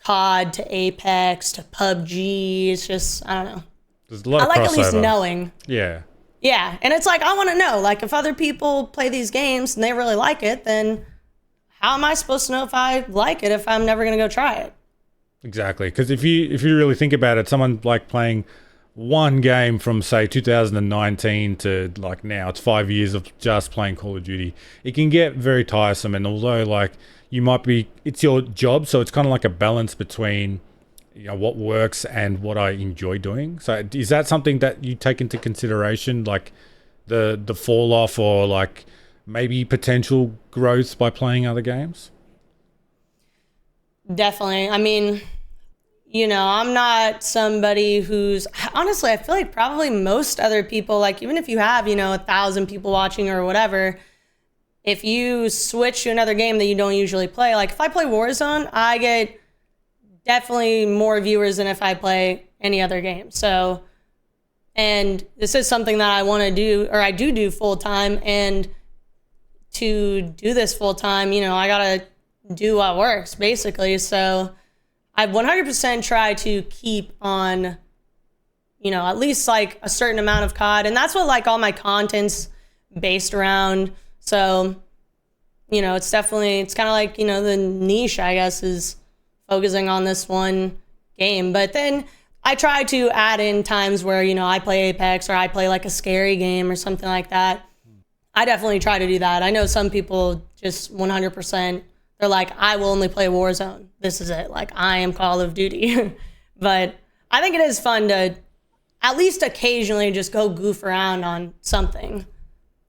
Speaker 2: COD to Apex to PUBG. It's just, I don't know.
Speaker 1: There's a lot of
Speaker 2: I like
Speaker 1: crossover.
Speaker 2: at least knowing.
Speaker 1: Yeah.
Speaker 2: Yeah, and it's like, I want to know, like, if other people play these games and they really like it, then how am I supposed to know if I like it if I'm never going to go try it?
Speaker 1: Exactly. Because if you really think about it, someone like playing one game from say 2019 to like now, it's 5 years of just playing Call of Duty. It can get very tiresome, and although like it's your job, so it's kind of like a balance between what works and what I enjoy doing. So is that something that you take into consideration, like the fall off or like maybe potential growth by playing other games?
Speaker 2: Definitely. I mean, I'm not somebody who's, honestly, I feel like probably most other people, like even if you have, 1,000 people watching or whatever, if you switch to another game that you don't usually play, like if I play Warzone, I get definitely more viewers than if I play any other game. So, and this is something that I want to do, or I do full time. And to do this full time, I got to do what works basically. So I 100% try to keep on, at least like a certain amount of COD. And that's what like all my content's based around. So, it's kind of like, the niche, I guess, is focusing on this one game. But then I try to add in times where, I play Apex or I play like a scary game or something like that. I definitely try to do that. I know some people just 100%, they're like, I will only play Warzone. This is it. Like, I am Call of Duty. But I think it is fun to at least occasionally just go goof around on something.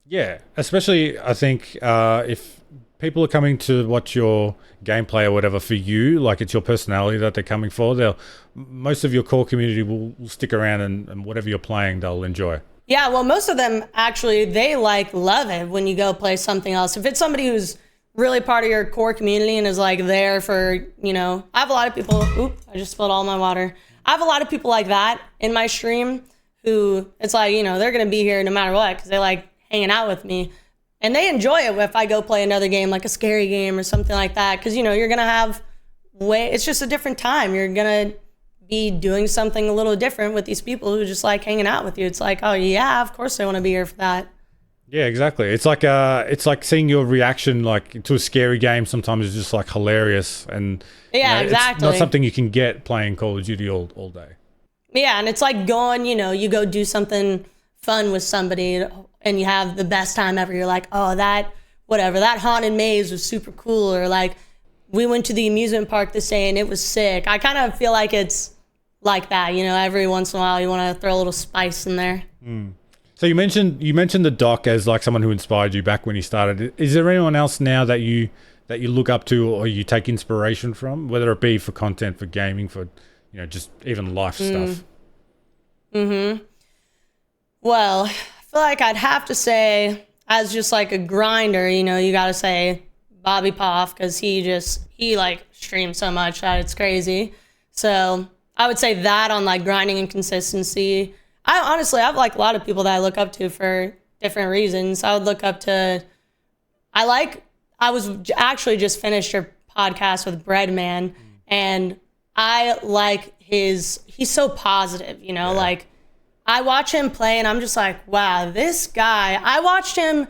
Speaker 1: Yeah, especially I think if people are coming to watch your gameplay or whatever for you, like it's your personality that they're coming for, most of your core community will stick around and whatever you're playing, they'll enjoy.
Speaker 2: Yeah, well, most of them actually, they love it when you go play something else. If it's somebody who's really part of your core community and is there for, I have a lot of people, I just spilled all my water. I have a lot of people like that in my stream who it's they're going to be here no matter what because they like hanging out with me. And they enjoy it if I go play another game, like a scary game or something like that. Because, you're going to have it's just a different time. You're going to be doing something a little different with these people who just like hanging out with you. It's like, oh, yeah, of course they want to be here for that. Yeah,
Speaker 1: exactly. It's like seeing your reaction to a scary game sometimes is just hilarious. And
Speaker 2: yeah, exactly.
Speaker 1: It's not something you can get playing Call of Duty all day.
Speaker 2: Yeah, and it's like going, you go do something fun with somebody and you have the best time ever. You're like, oh, that haunted maze was super cool. Or we went to the amusement park this day and it was sick. I kind of feel like it's like that, every once in a while you want to throw a little spice in there.
Speaker 1: So you mentioned the doc as someone who inspired you back when you started. Is there anyone else now that you look up to or you take inspiration from, whether it be for content, for gaming, for just even life stuff?
Speaker 2: Well, I feel like I'd have to say, as just a grinder, you got to say Bobby Poff, because he streams so much that it's crazy. So I would say that on grinding and consistency. I have a lot of people that I look up to for different reasons. I would look up to, I was actually just finished your podcast with Breadman, and I like he's so positive, yeah. I watch him play and I'm just like, wow, this guy, I watched him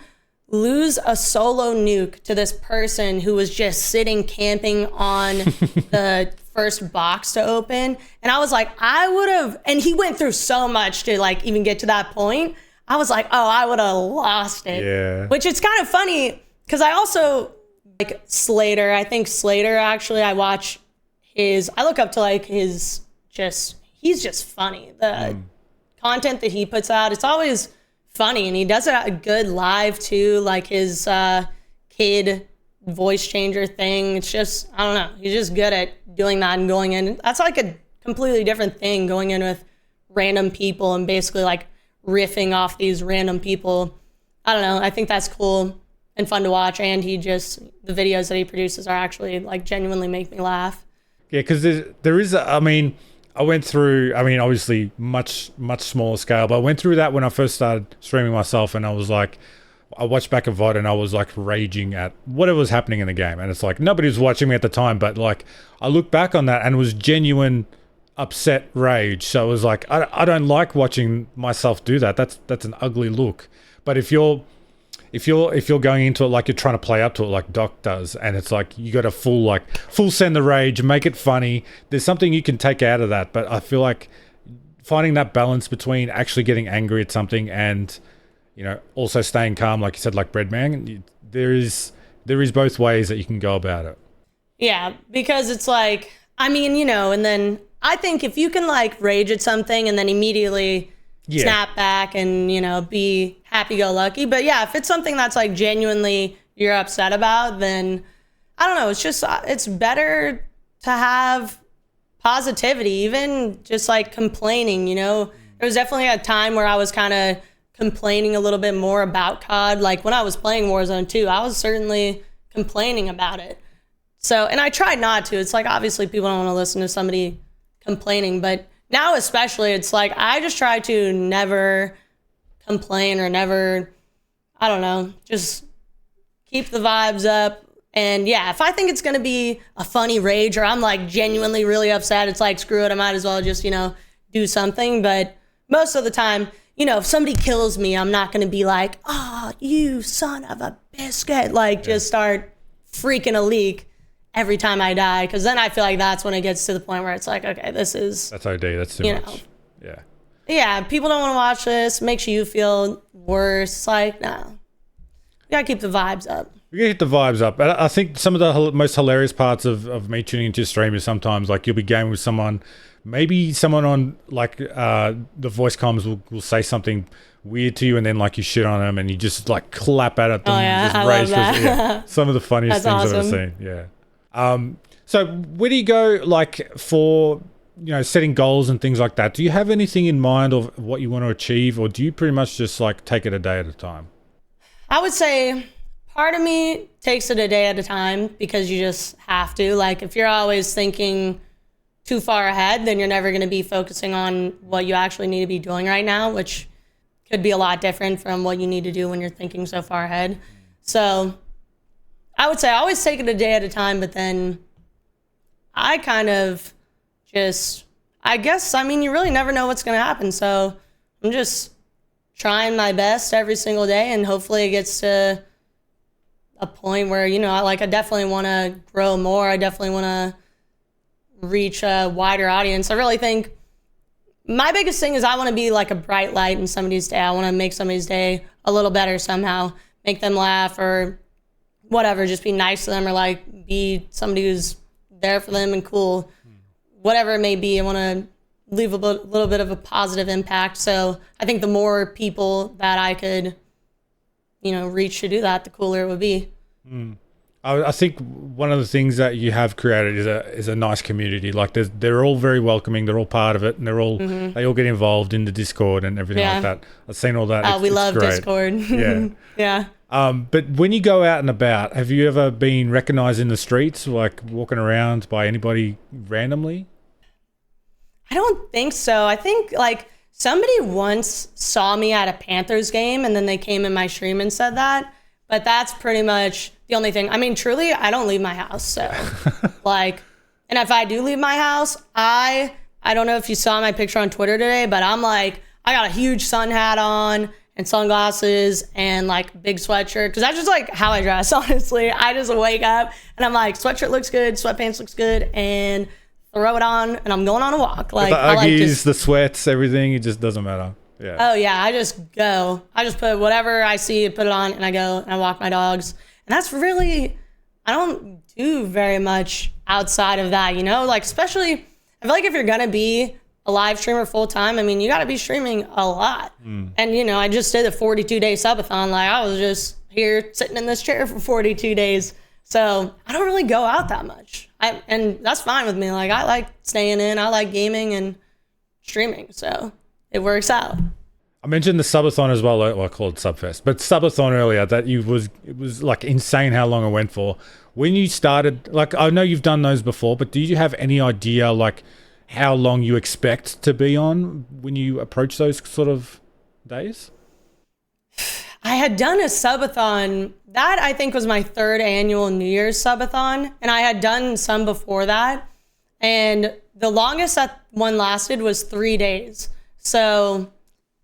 Speaker 2: lose a solo nuke to this person who was just sitting camping on the first box to open. And I was like, I would have, and he went through so much to even get to that point. I was like, oh, I would have lost it. Yeah. Which it's kind of funny because I also Slater. I think Slater actually, I look up to he's just funny. The content that he puts out, it's always funny, and he does a good live too, his kid voice changer thing. It's just, I don't know, he's just good at doing that and going in. That's a completely different thing, going in with random people and basically riffing off these random people. I don't know, I think that's cool and fun to watch, and the videos that he produces are actually genuinely make me laugh.
Speaker 1: Yeah, because there is I went through, obviously much smaller scale, but I went through that when I first started streaming myself, and I was I watched back a VOD and I was raging at whatever was happening in the game. And it's nobody was watching me at the time, but I look back on that and it was genuine upset rage. So it was I don't like watching myself do that. That's an ugly look. But if you're going into it you're trying to play up to it like Doc does, and it's you got to full send the rage, make it funny, there's something you can take out of that. But I feel finding that balance between actually getting angry at something and also staying calm, like you said, like Breadman, there is both ways that you can go about it.
Speaker 2: Yeah, because it's and then I think if you can rage at something and then immediately snap back and be happy-go-lucky. But yeah, if it's something that's genuinely you're upset about, then I don't know, it's better to have positivity, even just complaining. There was definitely a time where I was kind of complaining a little bit more about COD. When I was playing Warzone 2, I was certainly complaining about it. So, and I tried not to. It's obviously people don't want to listen to somebody complaining, but now especially, it's I just try to never complain or never, I don't know, just keep the vibes up. And yeah, if I think it's going to be a funny rage or I'm genuinely really upset, it's screw it, I might as well just, do something. But most of the time, if somebody kills me, I'm not going to be oh, you son of a biscuit, just start freaking a leak every time I die, because then I feel that's when it gets to the point where it's okay, that's
Speaker 1: OD, that's too much.
Speaker 2: Yeah, people don't want to watch this, makes you feel worse. It's no, we gotta keep the vibes up.
Speaker 1: We gotta keep the vibes up. And I think some of the most hilarious parts of me tuning into your stream is sometimes you'll be gaming with someone, maybe someone on like the voice comms will say something weird to you, and then like you shit on them and you just like clap at them.
Speaker 2: Oh yeah,
Speaker 1: just
Speaker 2: I love that.
Speaker 1: Yeah, some of the funniest things I've ever seen. Yeah. So where do you go like for, you know, setting goals and things like that? Do you have anything in mind of what you want to achieve, or do you pretty much just like take it a day at a time?
Speaker 2: I would say part of me takes it a day at a time because you just have to. Like if you're always thinking too far ahead, then you're never going to be focusing on what you actually need to be doing right now, which could be a lot different from what you need to do when you're thinking so far ahead. So I would say I always take it a day at a time, but then I kind of just, I guess, I mean, you really never know what's going to happen. So I'm just trying my best every single day, and hopefully it gets to a point where, you know, I definitely want to grow more. I definitely want to reach a wider audience. I really think my biggest thing is I want to be like a bright light in somebody's day. I want to make somebody's day a little better somehow, make them laugh or whatever, just be nice to them, or like be somebody who's there for them and cool, whatever it may be. I want to leave a little bit of a positive impact. So I think the more people that I could, you know, reach to do that, the cooler it would be.
Speaker 1: I think one of the things that you have created is a nice community. Like they're all very welcoming. They're all part of it, and they all get involved in the Discord and everything like that. I've seen all that.
Speaker 2: We love
Speaker 1: great.
Speaker 2: Discord.
Speaker 1: Yeah.
Speaker 2: Yeah.
Speaker 1: But when you go out and about, have you ever been recognized in the streets, like walking around by anybody randomly?
Speaker 2: I don't think so. I think like somebody once saw me at a Panthers game, and then they came in my stream and said that. But that's pretty much the only thing. I mean, truly, I don't leave my house. So like, and if I do leave my house, I don't know if you saw my picture on Twitter today, but I'm like, I got a huge sun hat on and sunglasses and like big sweatshirt. Cause that's just like how I dress, honestly. I just wake up and I'm like, sweatshirt looks good, sweatpants looks good, and throw it on and I'm going on a walk. Like
Speaker 1: the
Speaker 2: I like
Speaker 1: Uggies, the sweats, everything, it just doesn't matter. Yeah.
Speaker 2: Oh yeah, I just go. I just put whatever I see, put it on, and I go and I walk my dogs. And that's really, I don't do very much outside of that, you know? Like especially, I feel like if you're gonna be a live streamer full time, I mean, you gotta be streaming a lot. And you know, I just did a 42-day subathon. Like I was just here sitting in this chair for 42 days. So I don't really go out that much. And that's fine with me. Like I like staying in, I like gaming and streaming. So it works out.
Speaker 1: I mentioned the subathon as well. Well, I called it Subfest, but subathon earlier. That it was like insane how long it went for. When you started, like I know you've done those before, but do you have any idea like how long you expect to be on when you approach those sort of days?
Speaker 2: I had done a subathon. That I think was my third annual New Year's subathon, and I had done some before that. And the longest that one lasted was 3 days. So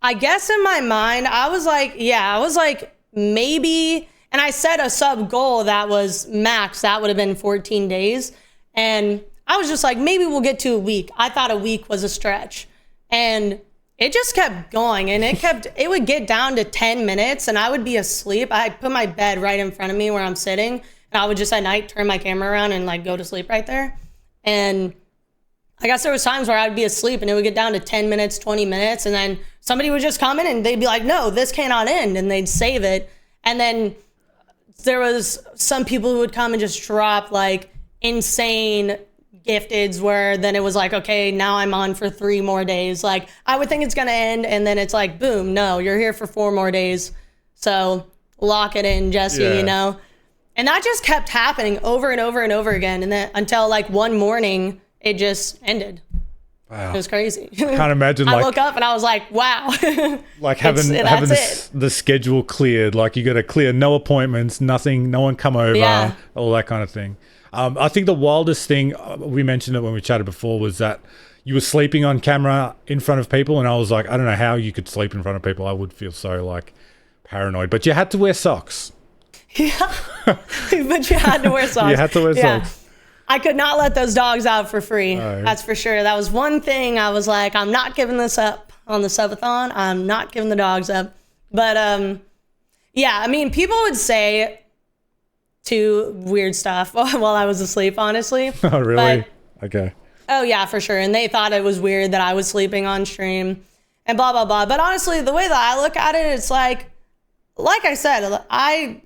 Speaker 2: I guess in my mind, I was like, maybe, and I set a sub goal that was max, that would have been 14 days. And I was just like, maybe we'll get to a week. I thought a week was a stretch. And it just kept going, and it would get down to 10 minutes and I would be asleep. I put my bed right in front of me where I'm sitting, and I would just at night turn my camera around and like go to sleep right there. And I guess there was times where I'd be asleep and it would get down to 10 minutes, 20 minutes. And then somebody would just come in and they'd be like, no, this cannot end. And they'd save it. And then there was some people who would come and just drop like insane gifteds where then it was like, okay, now I'm on for 3 more days. Like I would think it's going to end. And then it's like, boom, no, you're here for 4 more days. So lock it in, Jessie, you know? And that just kept happening over and over and over again. And then until like one morning, it just ended. Wow. It was crazy.
Speaker 1: I can't imagine.
Speaker 2: I woke up and I was like, wow.
Speaker 1: Like having the schedule cleared. Like you got to clear no appointments, nothing, no one come over, all that kind of thing. I think the wildest thing, we mentioned it when we chatted before, was that you were sleeping on camera in front of people. And I was like, I don't know how you could sleep in front of people. I would feel so like paranoid. But you had to wear socks.
Speaker 2: Yeah. But you had to wear socks.
Speaker 1: You had to wear socks.
Speaker 2: I could not let those dogs out for free. That's for sure. That was one thing I was like, I'm not giving this up on the subathon. I'm not giving the dogs up. But yeah, I mean, people would say to weird stuff while I was asleep, honestly.
Speaker 1: Oh, really? Okay.
Speaker 2: Oh yeah, for sure. And they thought it was weird that I was sleeping on stream and blah, blah, blah. But honestly, the way that I look at it, it's like I said, I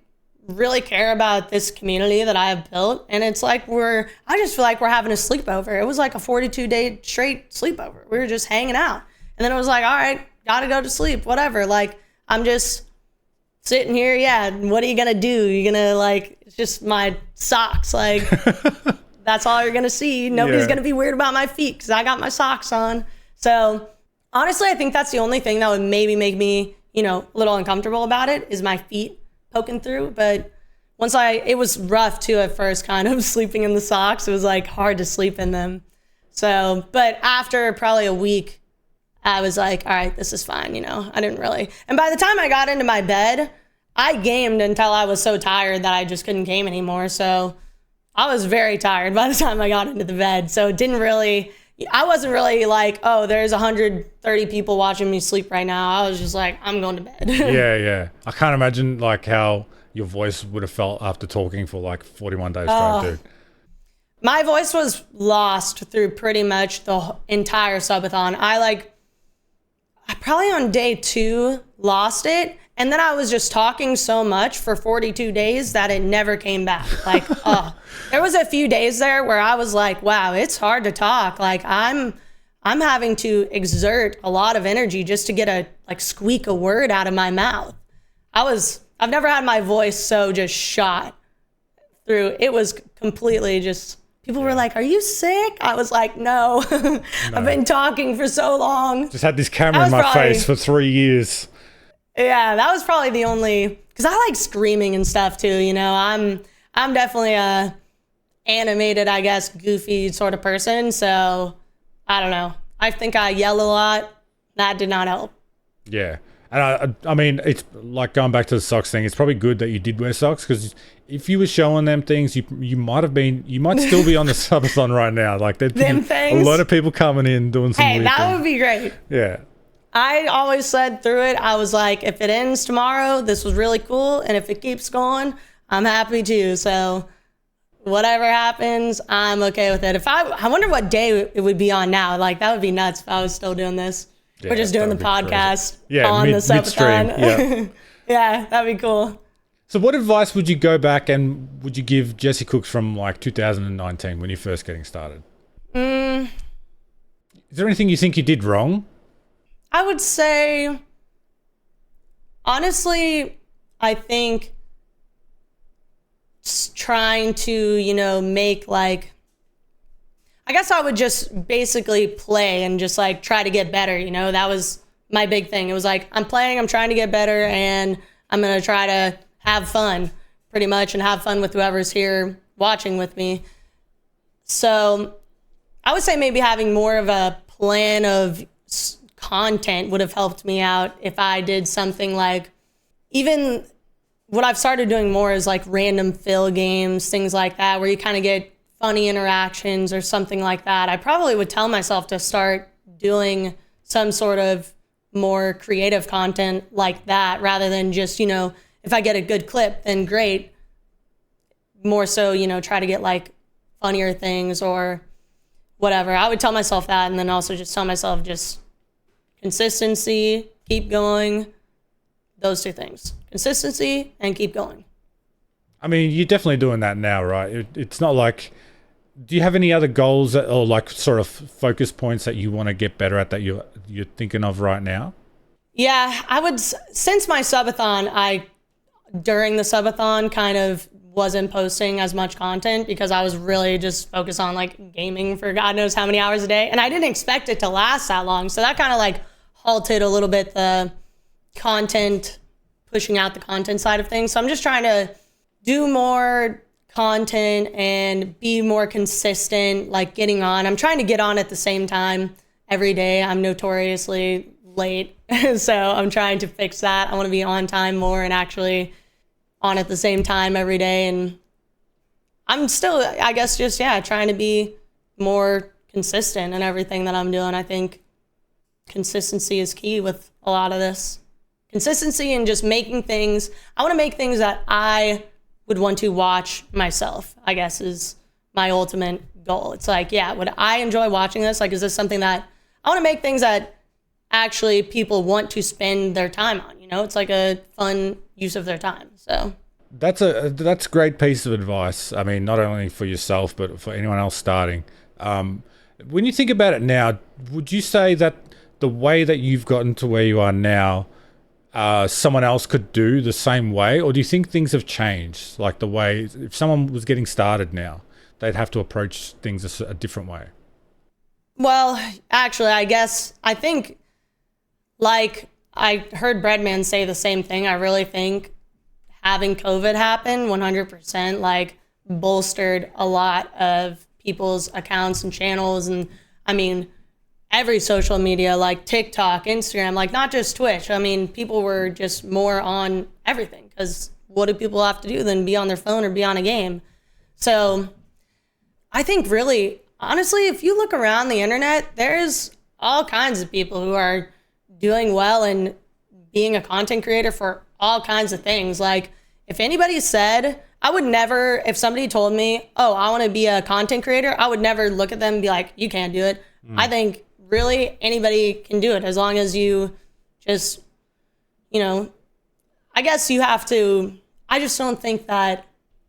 Speaker 2: really care about this community that I have built. And it's like I just feel like we're having a sleepover. It was like a 42-day straight sleepover. We were just hanging out. And then it was like, all right, gotta go to sleep, whatever. Like, I'm just sitting here. Yeah. What are you gonna do? You're gonna it's just my socks. Like, that's all you're going to see. Nobody's going to be weird about my feet because I got my socks on. So honestly, I think that's the only thing that would maybe make me, a little uncomfortable about it is my feet poking through. But it was rough too at first, kind of sleeping in the socks. It was like hard to sleep in them. So, but after probably a week, I was like, all right, this is fine. I didn't really. And by the time I got into my bed, I gamed until I was so tired that I just couldn't game anymore. So I was very tired by the time I got into the bed. So I wasn't really like, oh, there's 130 people watching me sleep right now. I was just like, I'm going to bed.
Speaker 1: Yeah. I can't imagine how your voice would have felt after talking for 41 days straight, dude.
Speaker 2: My voice was lost through pretty much the entire subathon. I probably on day 2 lost it. And then I was just talking so much for 42 days that it never came back. There was a few days there where I was like, wow, it's hard to talk. I'm having to exert a lot of energy just to get squeak a word out of my mouth. I've never had my voice so just shot through. It was completely just, people were like, are you sick? I was like, no. I've been talking for so long.
Speaker 1: Just had this camera in my face for 3 years.
Speaker 2: Yeah, that was probably the only, because I like screaming and stuff too, I'm definitely a animated, I guess, goofy sort of person, so I don't know. I think I yell a lot. That did not help.
Speaker 1: Yeah, and I mean, it's like going back to the socks thing, it's probably good that you did wear socks, because if you were showing them things, you might still be on the subathon right now. There'd be a lot of people coming in doing some weird
Speaker 2: that
Speaker 1: things.
Speaker 2: Would be great.
Speaker 1: Yeah.
Speaker 2: I always said through it, I was like, if it ends tomorrow, this was really cool. And if it keeps going, I'm happy too. So whatever happens, I'm okay with it. I wonder what day it would be on now. That would be nuts if I was still doing this. Yeah, we're just doing the podcast on the subathon.
Speaker 1: Yeah.
Speaker 2: Yeah, that'd be cool.
Speaker 1: So what advice would you go back and would you give JessieCooks from 2019 when you're first getting started? Is there anything you think you did wrong?
Speaker 2: I would say, honestly, I think trying to, make I guess I would just basically play and just try to get better. That was my big thing. It was I'm playing, I'm trying to get better, and I'm going to try to have fun pretty much and have fun with whoever's here watching with me. So I would say maybe having more of a plan of content would have helped me out if I did something even what I've started doing more is random fill games, things like that, where you kind of get funny interactions or something like that. I probably would tell myself to start doing some sort of more creative content like that rather than just, if I get a good clip, then great. More so, try to get funnier things or whatever. I would tell myself that, and then also just tell myself just consistency, keep going, those two things. Consistency and keep going.
Speaker 1: I mean, you're definitely doing that now, right? It's not do you have any other goals or sort of focus points that you want to get better at that you're thinking of right now?
Speaker 2: Yeah, I would, since my subathon, during the subathon kind of wasn't posting as much content because I was really just focused on gaming for God knows how many hours a day. And I didn't expect it to last that long. So that kind of halted a little bit the content, pushing out the content side of things. So I'm just trying to do more content and be more consistent, getting on. I'm trying to get on at the same time every day. I'm notoriously late. So I'm trying to fix that. I want to be on time more and actually on at the same time every day. And I'm still, I guess, just, trying to be more consistent in everything that I'm doing. I think consistency is key with a lot of this. Consistency and just making things. I want to make things that I would want to watch myself, I guess, is my ultimate goal. It's like, yeah, would I enjoy watching this? Like, is this something that I want to make things that actually people want to spend their time on? You know, it's like a fun use of their time. So
Speaker 1: that's a great piece of advice. I mean, not only for yourself, but for anyone else starting. When you think about it now, would you say that the way that you've gotten to where you are now, someone else could do the same way? Or do you think things have changed? Like the way, if someone was getting started now, they'd have to approach things a different way?
Speaker 2: Well, actually, I think, like I heard Breadman say the same thing. I really think having COVID happen 100% like bolstered a lot of people's accounts and channels. And I mean, every social media, like TikTok, Instagram, like not just Twitch. I mean, people were just more on everything, because what do people have to do than be on their phone or be on a game? So I think really, honestly, if you look around the internet, there's all kinds of people who are doing well and being a content creator for all kinds of things. Like if anybody said, I would never, if somebody told me, oh, I want to be a content creator, I would never look at them and be like, you can't do it. I think really anybody can do it, as long as you just, you know, I guess you have to, I just don't think that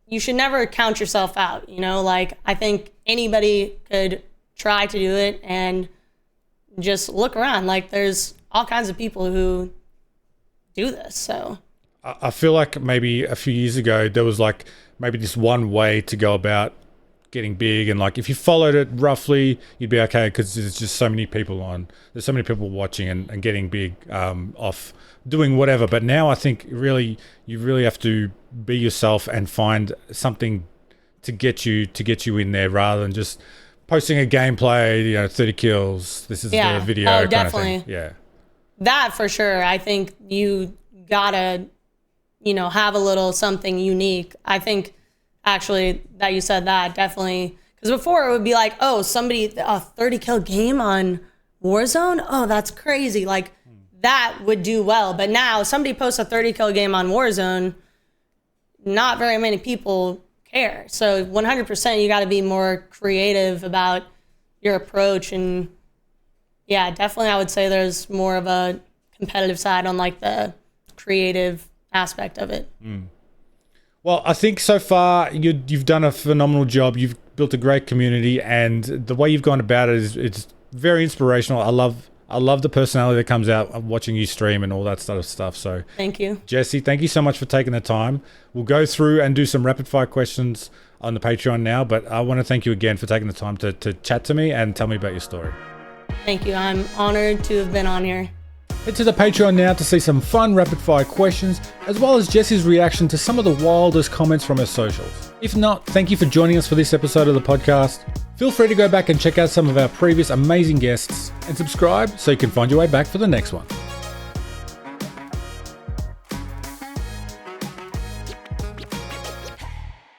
Speaker 2: you should never count yourself out, you know, like I think anybody could try to do it and just look around. Like there's all kinds of people who do this. So
Speaker 1: I feel like maybe a few years ago, there was like maybe this one way to go about getting big. And like, if you followed it roughly, you'd be okay, because there's just so many people there's so many people watching and getting big off doing whatever. But now I think you really have to be yourself and find something to get you in there, rather than just posting a gameplay, 30 kills. This is the video kind
Speaker 2: definitely.
Speaker 1: of thing. Yeah. That
Speaker 2: for sure. I think you gotta, have a little something unique. I think actually that you said that, definitely. Because before it would be like, oh, somebody, a 30 kill game on Warzone? Oh, that's crazy. Like that would do well. But now somebody posts a 30 kill game on Warzone, not very many people care. So 100% you got to be more creative about your approach. And yeah, definitely I would say there's more of a competitive side on like the creative aspect of it.
Speaker 1: Well, I think so far you've done a phenomenal job. You've built a great community, and the way you've gone about it it's very inspirational. I love the personality that comes out of watching you stream and all that sort of stuff. So
Speaker 2: thank you,
Speaker 1: Jessie. Thank you so much for taking the time. We'll go through and do some rapid fire questions on the Patreon now, but I want to thank you again for taking the time to chat to me and tell me about your story.
Speaker 2: Thank you. I'm honored to have been on here.
Speaker 1: Head to the Patreon now to see some fun rapid fire questions, as well as Jessie's reaction to some of the wildest comments from her socials. If not, thank you for joining us for this episode of the podcast. Feel free to go back and check out some of our previous amazing guests, and subscribe so you can find your way back for the next one.